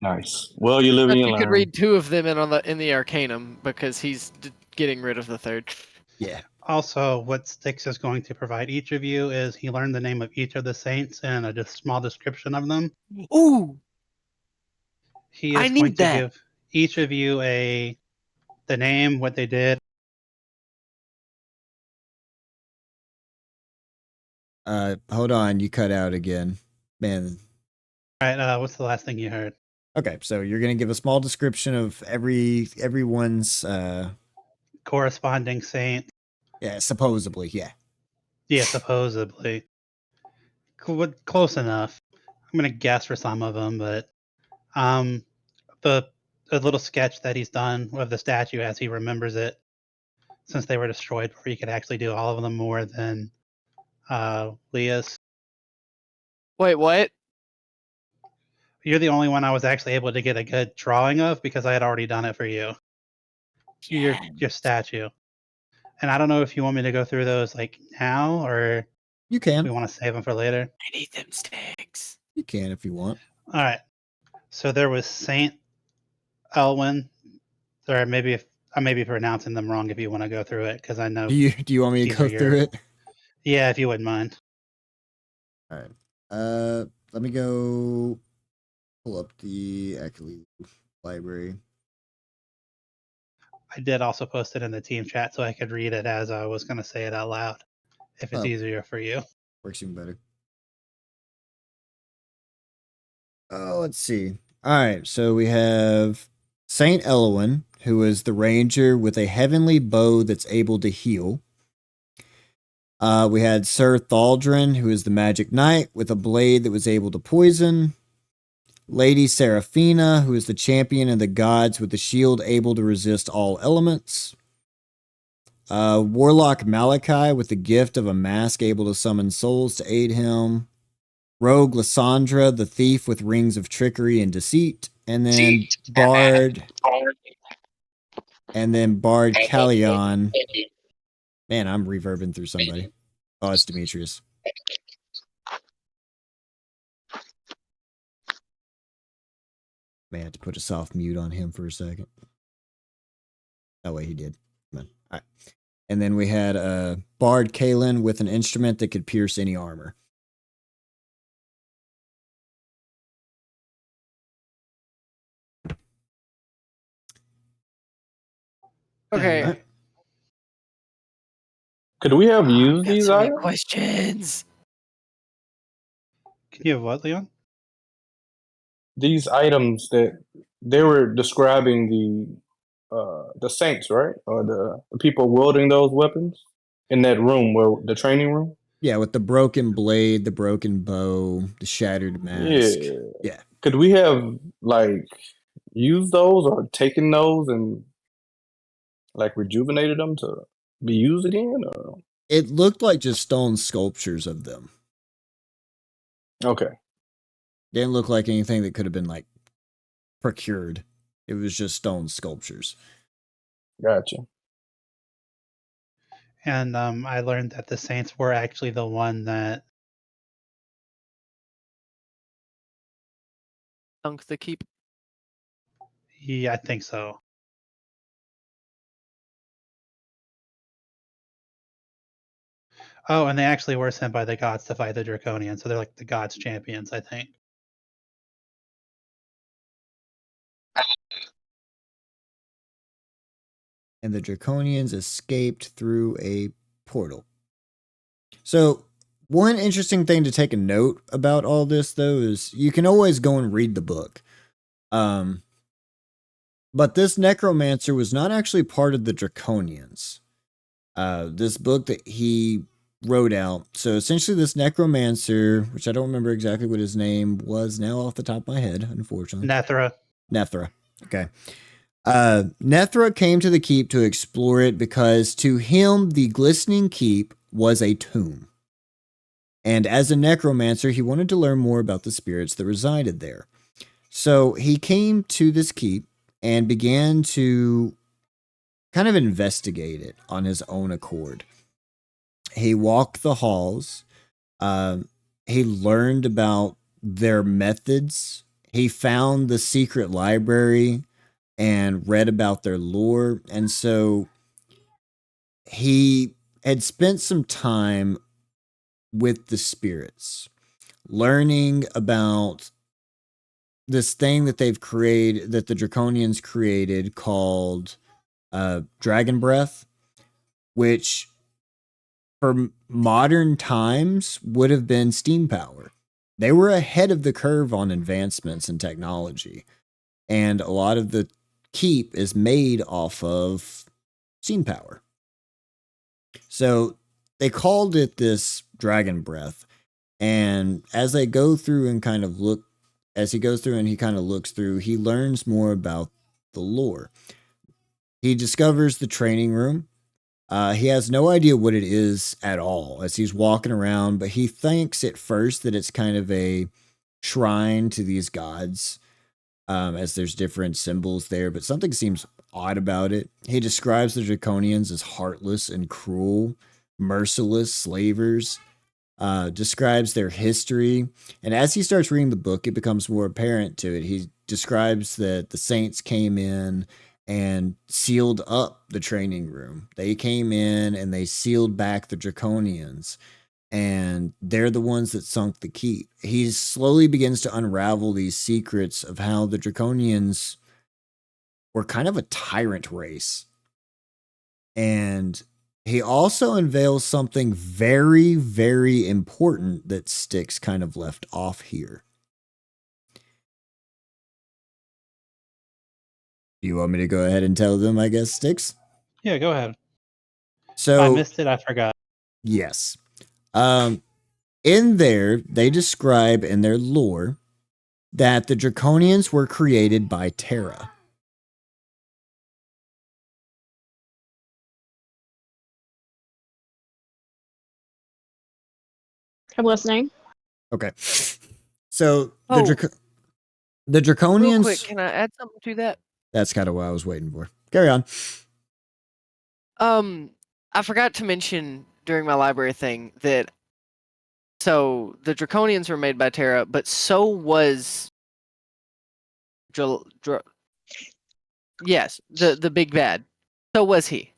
Nice. Well, you live But and you you could learn. read 2 of them in the Arcanum because he's getting rid of the third. yeah. Also, what Styx is going to provide each of you is he learned the name of each of the saints and a just small description of them. Ooh, He I is going need to that. give each of you the name, what they did. Hold on, you cut out again. Man. All right, what's the last thing you heard? Okay, so you're gonna give a small description of everyone's Corresponding saint. yeah, supposedly, yeah. Yeah, supposedly. Close enough. I'm gonna guess for some of them, but um, the little sketch that he's done of the statue as he remembers it, since they were destroyed before he could actually do all of them more than Leah's. Wait, what? You're the only one I was actually able to get a good drawing of because I had already done it for you. Your statue. And I don't know if you want me to go through those like now or You we can. want to save them for later. I need them sticks. You can if you want. All right. So there was Saint Elwyn, or maybe if I may be pronouncing them wrong if you want to go through it because I know Do you want me to these are go through it? Yeah, if you wouldn't mind. All right. Let me go pull up the Akaluli library. I did also post it in the team chat so I could read it as I was going to say it out loud if it's Oh. easier for you. Works even better. Oh, let's see. All right, so we have Saint Elwyn, who is the ranger with a heavenly bow that's able to heal. We had Sir Thaldrin, who is the magic knight with a blade that was able to poison. Lady Seraphina, who is the champion of the gods with a shield able to resist all elements. Warlock Malachi with the gift of a mask able to summon souls to aid him. Rogue Lysandra, the thief with rings of trickery and deceit. And then Bard. And then Bard Callion. Man, I'm reverbing through somebody. Oh, it's Demetrius. May have to put a soft mute on him for a second. That way he did. Come on. All right. And then we had Bard Kalen with an instrument that could pierce any armor. Okay. All right. Could we have used Got these so many items? questions. Can you have what, Leon? These items that they were describing the saints, right? Or the people wielding those weapons in that room where the training room. Yeah, with the broken blade, the broken bow, the shattered mask. Yeah. Yeah. Could we have like used those or taken those and like rejuvenated them to be used again? Or? It looked like just stone sculptures of them. Okay. Didn't look like anything that could have been like procured. It was just stone sculptures. Gotcha. And I learned that the Saints were actually the one that Dunk the keep. Yeah, I think so. Oh, and they actually were sent by the gods to fight the Draconians, so they're like the gods' champions, I think. And the Draconians escaped through a portal. So, one interesting thing to take a note about all this, though, is you can always go and read the book. But this necromancer was not actually part of the Draconians. This book that he wrote out. So essentially, this necromancer, which I don't remember exactly what his name was now off the top of my head, unfortunately. Nethra. Nethra. Okay. Nethra came to the keep to explore it because to him, the glistening keep was a tomb. And as a necromancer, he wanted to learn more about the spirits that resided there. So he came to this keep and began to kind of investigate it on his own accord. He walked the halls. He learned about their methods. He found the secret library and read about their lore. And so he had spent some time with the spirits, learning about this thing that they've created, that the Draconians created, called Dragon Breath, which for modern times would have been steam power. They were ahead of the curve on advancements in technology. And a lot of the keep is made off of steam power. So they called it this Dragon Breath. And as they go through and kind of look, as he goes through and he kind of looks through, he learns more about the lore. He discovers the training room. He has no idea what it is at all as he's walking around, but he thinks at first that it's kind of a shrine to these gods, as there's different symbols there, but something seems odd about it. He describes the Draconians as heartless and cruel, merciless slavers, describes their history. And as he starts reading the book, it becomes more apparent to it. He describes that the saints came in and sealed up the training room. They came in and they sealed back the Draconians, and they're the ones that sunk the keep. He slowly begins to unravel these secrets of how the Draconians were kind of a tyrant race. And he also unveils something very, very important that Styx kind of left off here. You want me to go ahead and tell them, I guess, Styx? Yeah, go ahead. So I missed it. I forgot. yes. In there, they describe in their lore that the Draconians were created by Terra. I'm listening. Okay. So Oh. the Draconians. Real quick, can I add something to that? That's kind of what I was waiting for. Carry on. I forgot to mention during my library thing that so the Draconians were made by Terra, but so was yes, the big bad. So was he.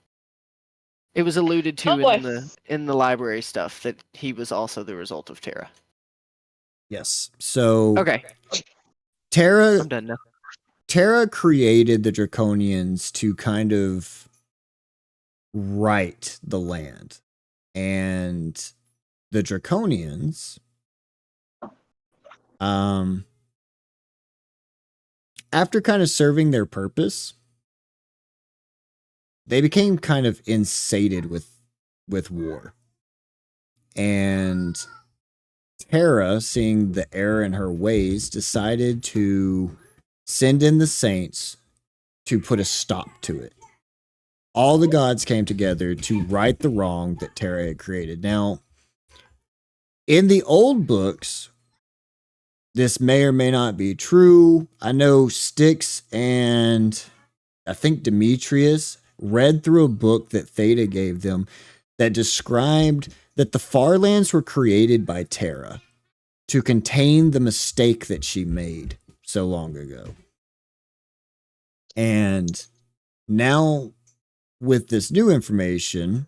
It was alluded to in the library stuff that he was also the result of Terra. Yes. So Okay. Terra I'm done now. Terra created the Draconians to kind of right the land. And the Draconians, after kind of serving their purpose, they became kind of insated with war. And Terra, seeing the error in her ways, decided to send in the saints to put a stop to it. All the gods came together to right the wrong that Terra had created. Now, in the old books, this may or may not be true. I know Styx and I think Demetrius read through a book that Theta gave them that described that the Farlands were created by Terra to contain the mistake that she made so long ago. And now, with this new information,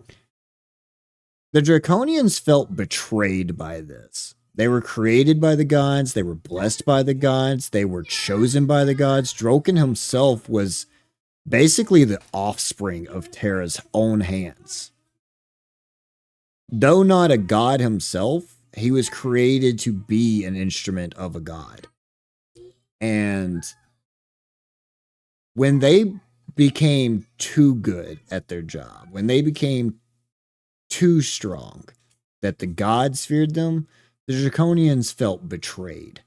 The Draconians felt betrayed by this. They were created by the gods, they were blessed by the gods, they were chosen by the gods. Droken himself was basically the offspring of Terra's own hands. Though not a god himself, he was created to be an instrument of a god. And when they became too good at their job, when they became too strong, that the gods feared them, the Draconians felt betrayed.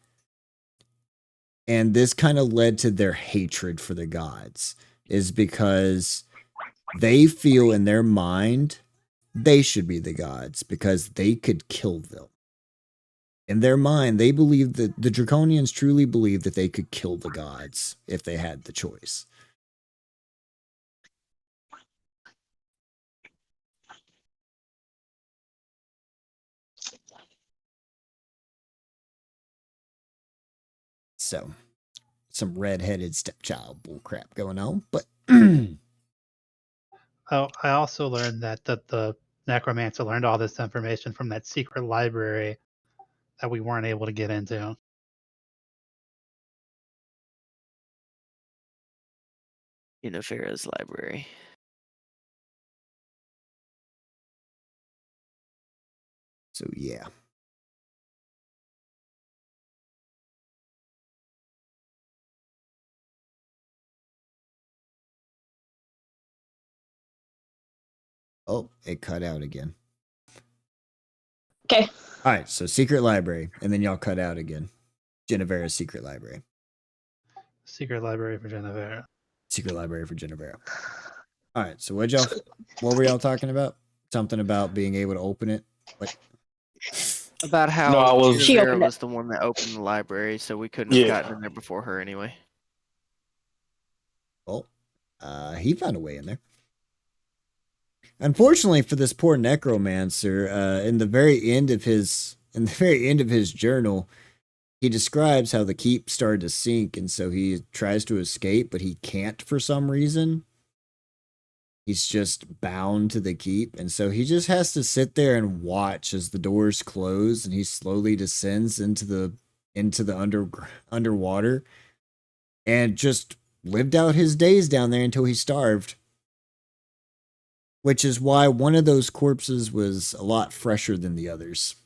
And this kind of led to their hatred for the gods, is because they feel in their mind they should be the gods because they could kill them. In their mind, they believe that the Draconians truly believe that they could kill the gods if they had the choice. So, some redheaded stepchild bullcrap going on, but Oh, I also learned that the necromancer learned all this information from that secret library that we weren't able to get into. Inafera's library. so yeah. Oh, it cut out again. Okay. All right, so secret library, and then y'all cut out again. Genevera's secret library. Secret library for Genevera. Secret library for Genevera. All right, so what were y'all talking about? Something about being able to open it? What? About how No, I was- She Genevera opened it. was the one that opened the library, so we couldn't Yeah. have gotten in there before her anyway. Well, he found a way in there. Unfortunately for this poor necromancer, in the very end of his journal, he describes how the keep started to sink, and so he tries to escape, but he can't for some reason. He's just bound to the keep, and so he just has to sit there and watch as the doors close, and he slowly descends into the underwater, and just lived out his days down there until he starved. Which is why one of those corpses was a lot fresher than the others.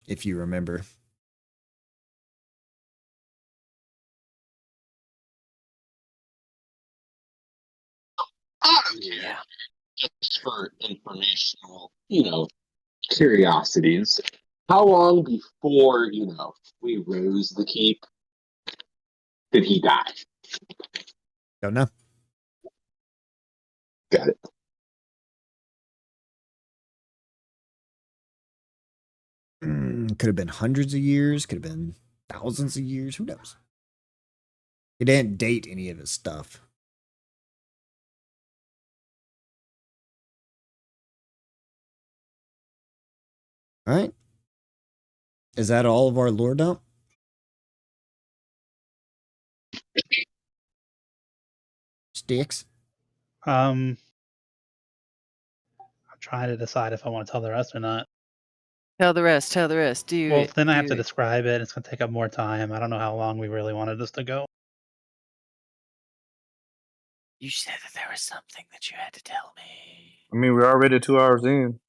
If you remember. Yeah. Just for informational, curiosities. How long before, we rose the keep did he die? Don't know. Got it. Could have been hundreds of years, could have been thousands of years, who knows? He didn't date any of his stuff. All right. Is that all of our lore dump? Sticks? I'm trying to decide if I want to tell the rest or not. Tell the rest. Tell the rest. Do Well, it. then I have do to it. describe it. It's going to take up more time. I don't know how long we really wanted this to go. You said that there was something that you had to tell me. I mean, we're already 2 hours in.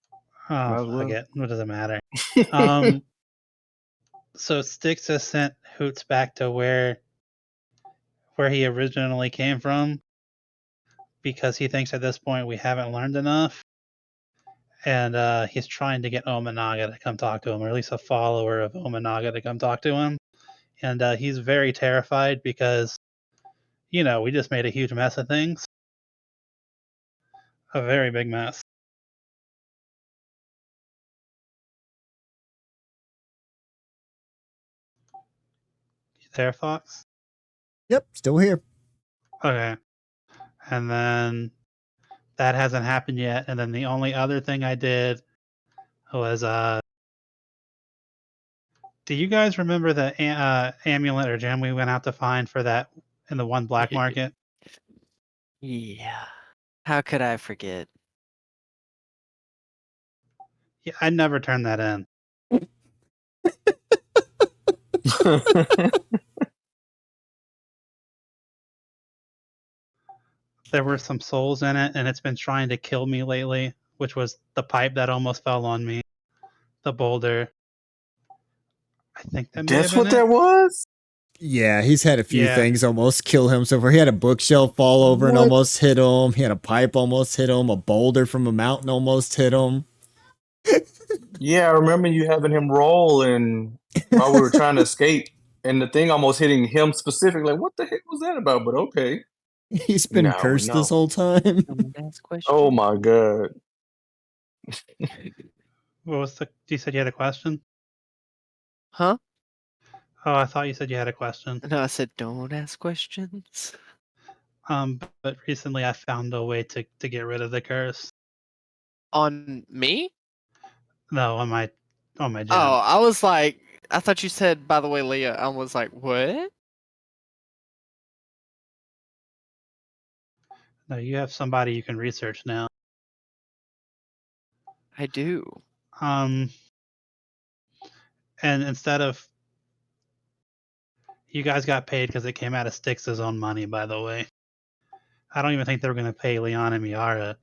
Might as Oh, well. I get. What does it matter? So Styx has sent Hoots back to where he originally came from because he thinks at this point we haven't learned enough. And he's trying to get Omanaga to come talk to him, or at least a follower of Omanaga to come talk to him. And he's very terrified because, we just made a huge mess of things. A very big mess. You there, Fox? Yep, still here. Okay. And then that hasn't happened yet. And then the only other thing I did was do you guys remember the amulet or gem we went out to find for that in the one black market? Yeah. How could I forget? Yeah, I never turned that in. There were some souls in it, and it's been trying to kill me lately, which was the pipe that almost fell on me, the boulder. I think that may have That's been what it. that was? Yeah, he's had a few Yeah. things almost kill him so far. He had a bookshelf fall over and What? almost hit him. He had a pipe almost hit him. A boulder from a mountain almost hit him. Yeah, I remember you having him roll and while we were trying to escape and the thing almost hitting him specifically. Like, what the heck was that about? But okay. He's been Now we cursed this know. whole time. Don't ask questions. Oh my god. What was the? You said you had a question? Huh? Oh, I thought you said you had a question. No, I said don't ask questions. But recently I found a way to get rid of the curse. On me? No, on my Oh, gem. I was like, I thought you said, by the way, Leah. I was like, what? No, you have somebody you can research now. I do. And instead of you guys got paid because it came out of Styx's own money, by the way. I don't even think they were going to pay Leon and Miara.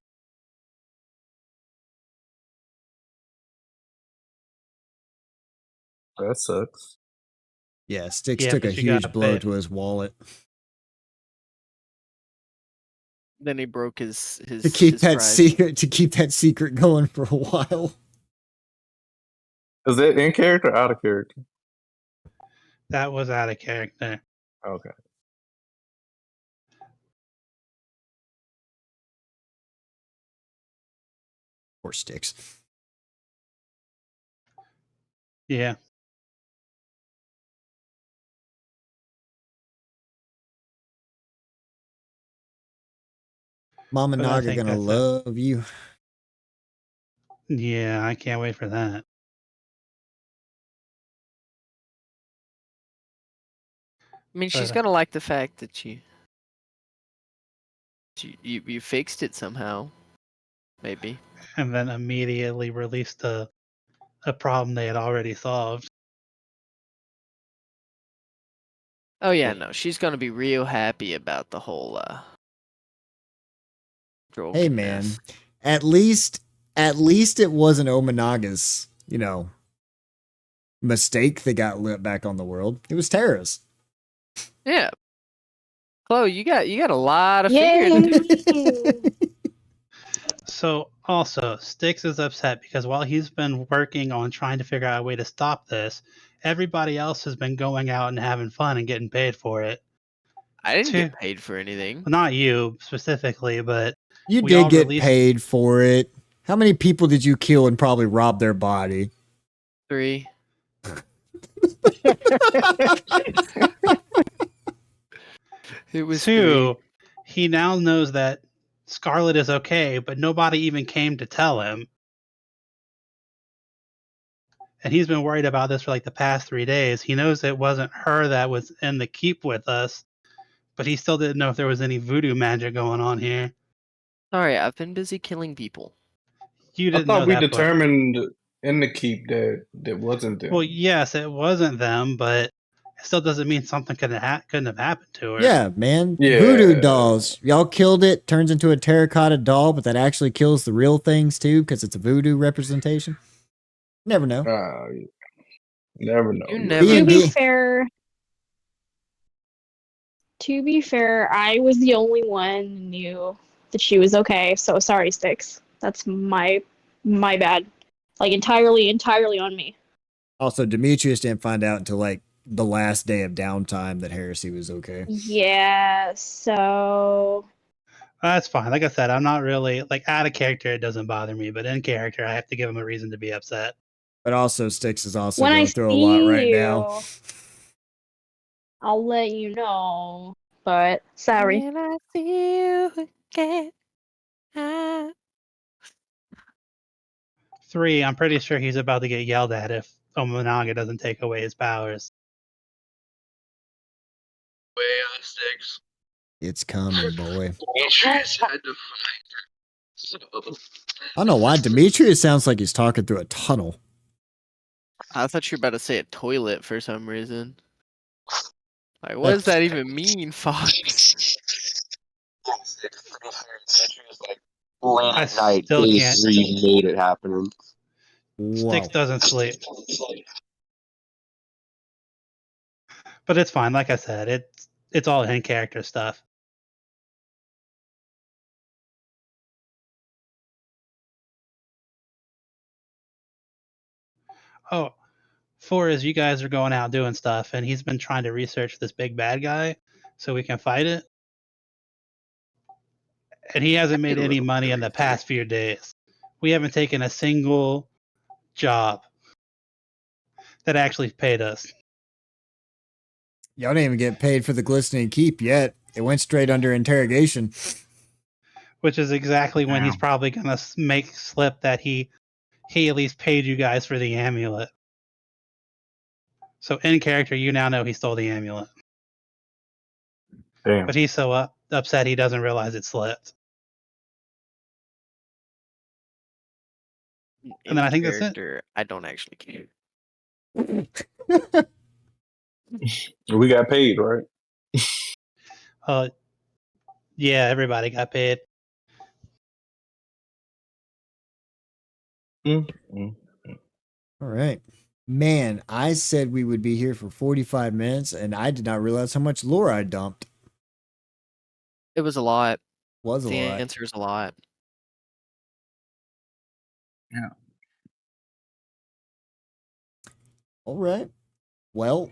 That sucks. Yeah, Styx Yeah, took a but you huge got blow paid. to his wallet. Then he broke his To keep his that prize. secret going for a while. Is that in character or out of character? That was out of character. Okay. Poor Styx. Yeah. Mama But I Naga think gonna that's it. love you. Yeah, I can't wait for that. I mean, she's But, gonna like the fact that you fixed it somehow. Maybe. and then immediately released a problem they had already solved. Oh yeah, no, she's gonna be real happy about the whole Hey man, at least it wasn't Omanaga's, mistake that got lit back on the world. It was Terra's. Yeah. Chloe, you got a lot of Yay! figuring. So also, Styx is upset because while he's been working on trying to figure out a way to stop this, everybody else has been going out and having fun and getting paid for it. I didn't Too. get paid for anything. Well, not you specifically, but You we all did get released- paid for it. How many people did you kill and probably rob their body? 3. It was 2. 3. He now knows that Scarlet is okay, but nobody even came to tell him. And he's been worried about this for like the past 3 days. He knows it wasn't her that was in the keep with us, but he still didn't know if there was any voodoo magic going on here. Sorry, I've been busy killing people. You I didn't know thought we that, but determined in the keep that wasn't them. well, yes, it wasn't them, but it still doesn't mean something couldn't have happened to her. Yeah, man. Yeah. Voodoo dolls. Y'all killed it, turns into a terracotta doll, but that actually kills the real things too, because it's a voodoo representation. Never know. Never know. You never To D&D. be fair, I was the only one who knew that she was okay. So sorry, Styx. That's my bad. Like entirely on me. Also, Demetrius didn't find out until like the last day of downtime that Heresy was okay. Yeah. So That's fine. Like I said, I'm not really like out of character. It doesn't bother me, but in character, I have to give him a reason to be upset. But also, Styx is also when I going through a lot see right you, now. I'll let you know. But sorry. When I see you again. 3, I'm pretty sure he's about to get yelled at if Omonaga doesn't take away his powers. Way on Styx. It's coming, boy. Demetrius had to find her. So I don't know why Demetrius sounds like he's talking through a tunnel. I thought you were about to say a toilet for some reason. Like, what does that even mean, Fox? Late I at night, still day can't. 3 made it happen. Wow. Sticks doesn't sleep, but it's fine. Like I said, it's all in character stuff. Oh, four is you guys are going out doing stuff, and he's been trying to research this big bad guy so we can fight it. And he hasn't made any money in the past few days. We haven't taken a single job that actually paid us, Y'all didn't even get paid for the glistening keep yet. It went straight under interrogation. which is exactly when he's probably going to make slip that he at least paid you guys for the amulet. So in character, you now know he stole the amulet. Damn. But he's so upset he doesn't realize it slipped. And then I think that's it. Character, I don't actually care. We got paid, right? Yeah, everybody got paid. Mm-hmm. All right. Man, I said we would be here for 45 minutes, and I did not realize how much lore I dumped. It was a lot. Was a The lot. answer is a lot. Yeah. All right. Well,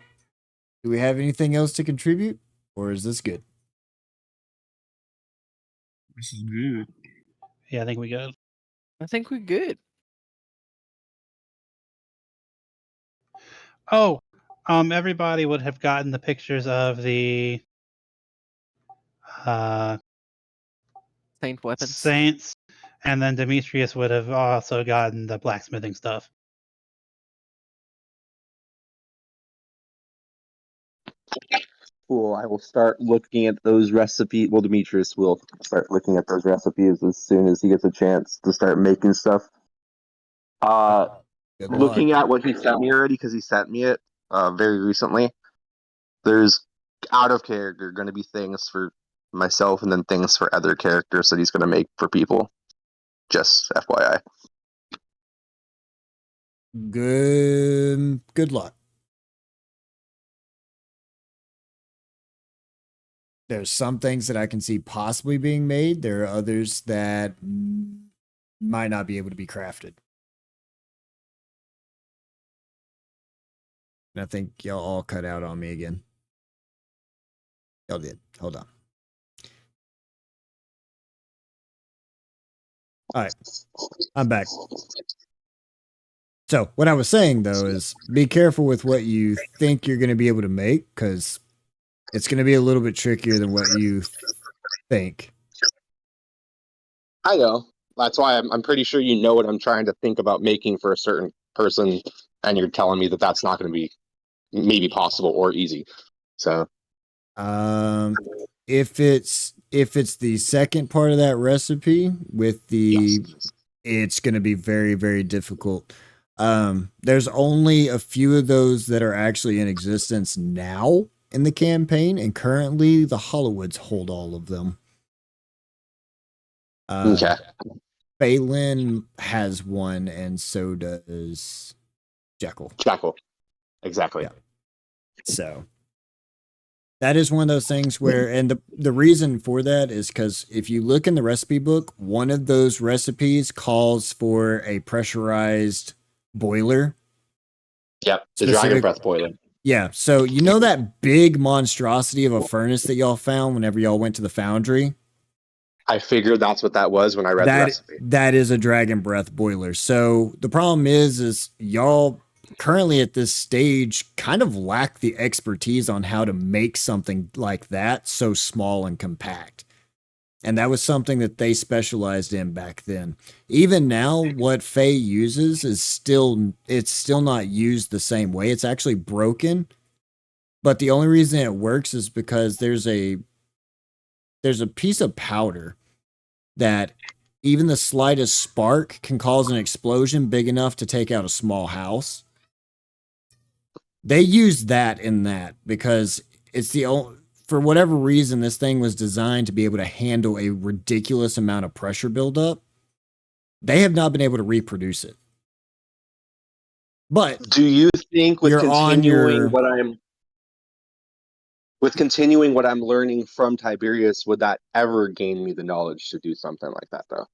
do we have anything else to contribute, or is this good? This is good. Yeah, I think we good. I think we're good. Oh, everybody would have gotten the pictures of the Saint weapons. Saints, and then Demetrius would have also gotten the blacksmithing stuff. Cool. I will start looking at those recipes. Well, Demetrius will start looking at those recipes as soon as he gets a chance to start making stuff. Good Looking luck. at what he sent me already, because he sent me it very recently, there's out of character going to be things for myself and then things for other characters that he's going to make for people. Just FYI. Good luck. There's some things that I can see possibly being made. There are others that might not be able to be crafted. And I think y'all all cut out on me again. Y'all did. Hold on. All right. I'm back. So what I was saying though is be careful with what you think you're going to be able to make, because it's going to be a little bit trickier than what you think. I know. That's why I'm pretty sure you know what I'm trying to think about making for a certain person, and you're telling me that that's not going to be maybe possible or easy. So, If it's the second part of that recipe with the, yes. it's going to be very, very difficult. There's only a few of those that are actually in existence now in the campaign, and currently the Hollowoods hold all of them. Okay. Phelan has one, and so does Jekyll. Jackal. Exactly. Yeah. So that is one of those things where, and the reason for that is because if you look in the recipe book, one of those recipes calls for a pressurized boiler. Yep. The dragon breath boiler. Yeah. So you know that big monstrosity of a furnace that y'all found whenever y'all went to the foundry? I figured that's what that was when I read the recipe. That is a dragon breath boiler. So the problem is y'all currently at this stage kind of lack the expertise on how to make something like that so small and compact. And that was something that they specialized in back then. Even now, what Faye uses is still not used the same way. It's actually broken. But the only reason it works is because there's a piece of powder that even the slightest spark can cause an explosion big enough to take out a small house. They used that in that because it's the only, for whatever reason, this thing was designed to be able to handle a ridiculous amount of pressure buildup. They have not been able to reproduce it. But Do you think with you're on your continuing what I'm learning from Tiberius, would that ever gain me the knowledge to do something like that though?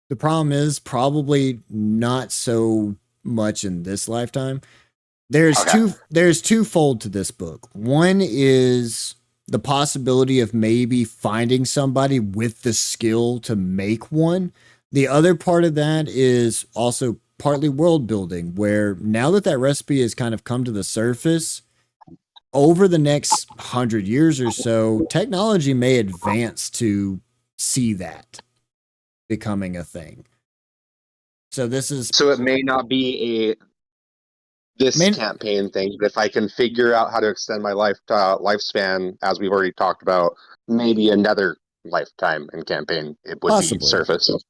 the problem is probably not so much in this lifetime. There's Okay. there's twofold to this book. One is the possibility of maybe finding somebody with the skill to make one. The other part of that is also partly world building, where now that that recipe has kind of come to the surface, over the next 100 years or so, technology may advance to see that becoming a thing. So this is So it may not be this main, campaign thing, but if I can figure out how to extend my lifespan, as we've already talked about, maybe another lifetime in campaign, it would be possibly. surface.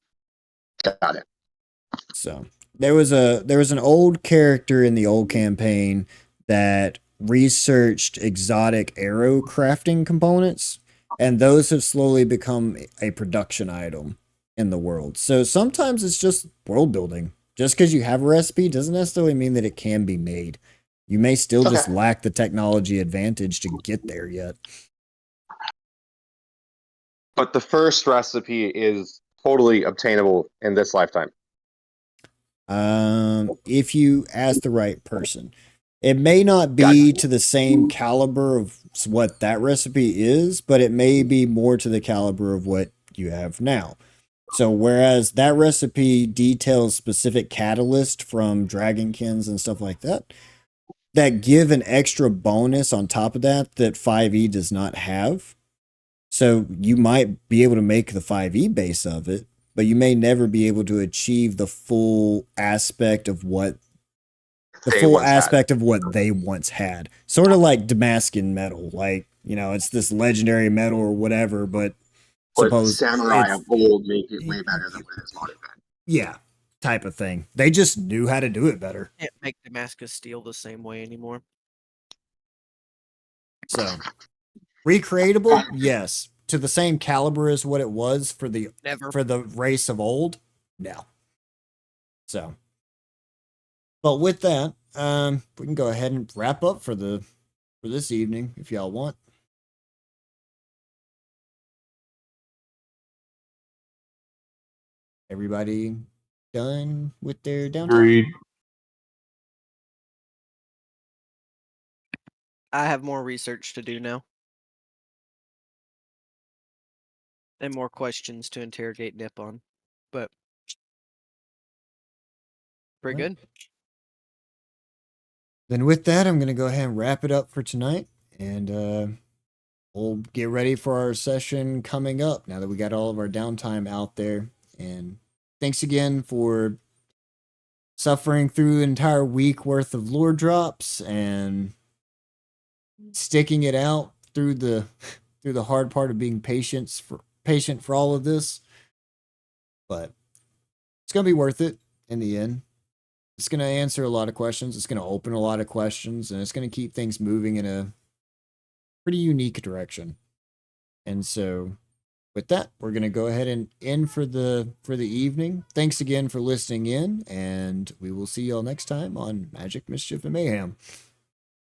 Got it. So there was an old character in the old campaign that researched exotic arrow crafting components, and those have slowly become a production item in the world. So sometimes it's just world building. Just because you have a recipe doesn't necessarily mean that it can be made. You may still Okay. just lack the technology advantage to get there yet. But the first recipe is totally obtainable in this lifetime. If you ask the right person. It may not Gotcha. be to the same caliber of what that recipe is, but it may be more to the caliber of what you have now. So whereas that recipe details specific catalyst from dragonkins and stuff like that, that give an extra bonus on top of that 5e does not have. So you might be able to make the 5e base of it, but you may never be able to achieve the full aspect of what they once had. Sort of like Damascus metal, like, it's this legendary metal or whatever, but samurai of old make it way better than what it is modern day. Yeah, type of thing. They just knew how to do it better. Can't make Damascus steel the same way anymore. So, recreatable, yes. To the same caliber as what it was for the race of old, no. So, but with that, we can go ahead and wrap up for this evening if y'all want. Everybody done with their downtime? Agreed. I have more research to do now. And more questions to interrogate Nip on. But pretty good. Then with that, I'm going to go ahead and wrap it up for tonight. And we'll get ready for our session coming up now that we got all of our downtime out there. And thanks again for suffering through an entire week worth of lore drops and sticking it out through the hard part of being patient for all of this. But it's going to be worth it in the end. It's going to answer a lot of questions. It's going to open a lot of questions, and it's going to keep things moving in a pretty unique direction. And so with that, we're going to go ahead and end for the evening. Thanks again for listening in, and we will see y'all next time on Magic, Mischief, and Mayhem.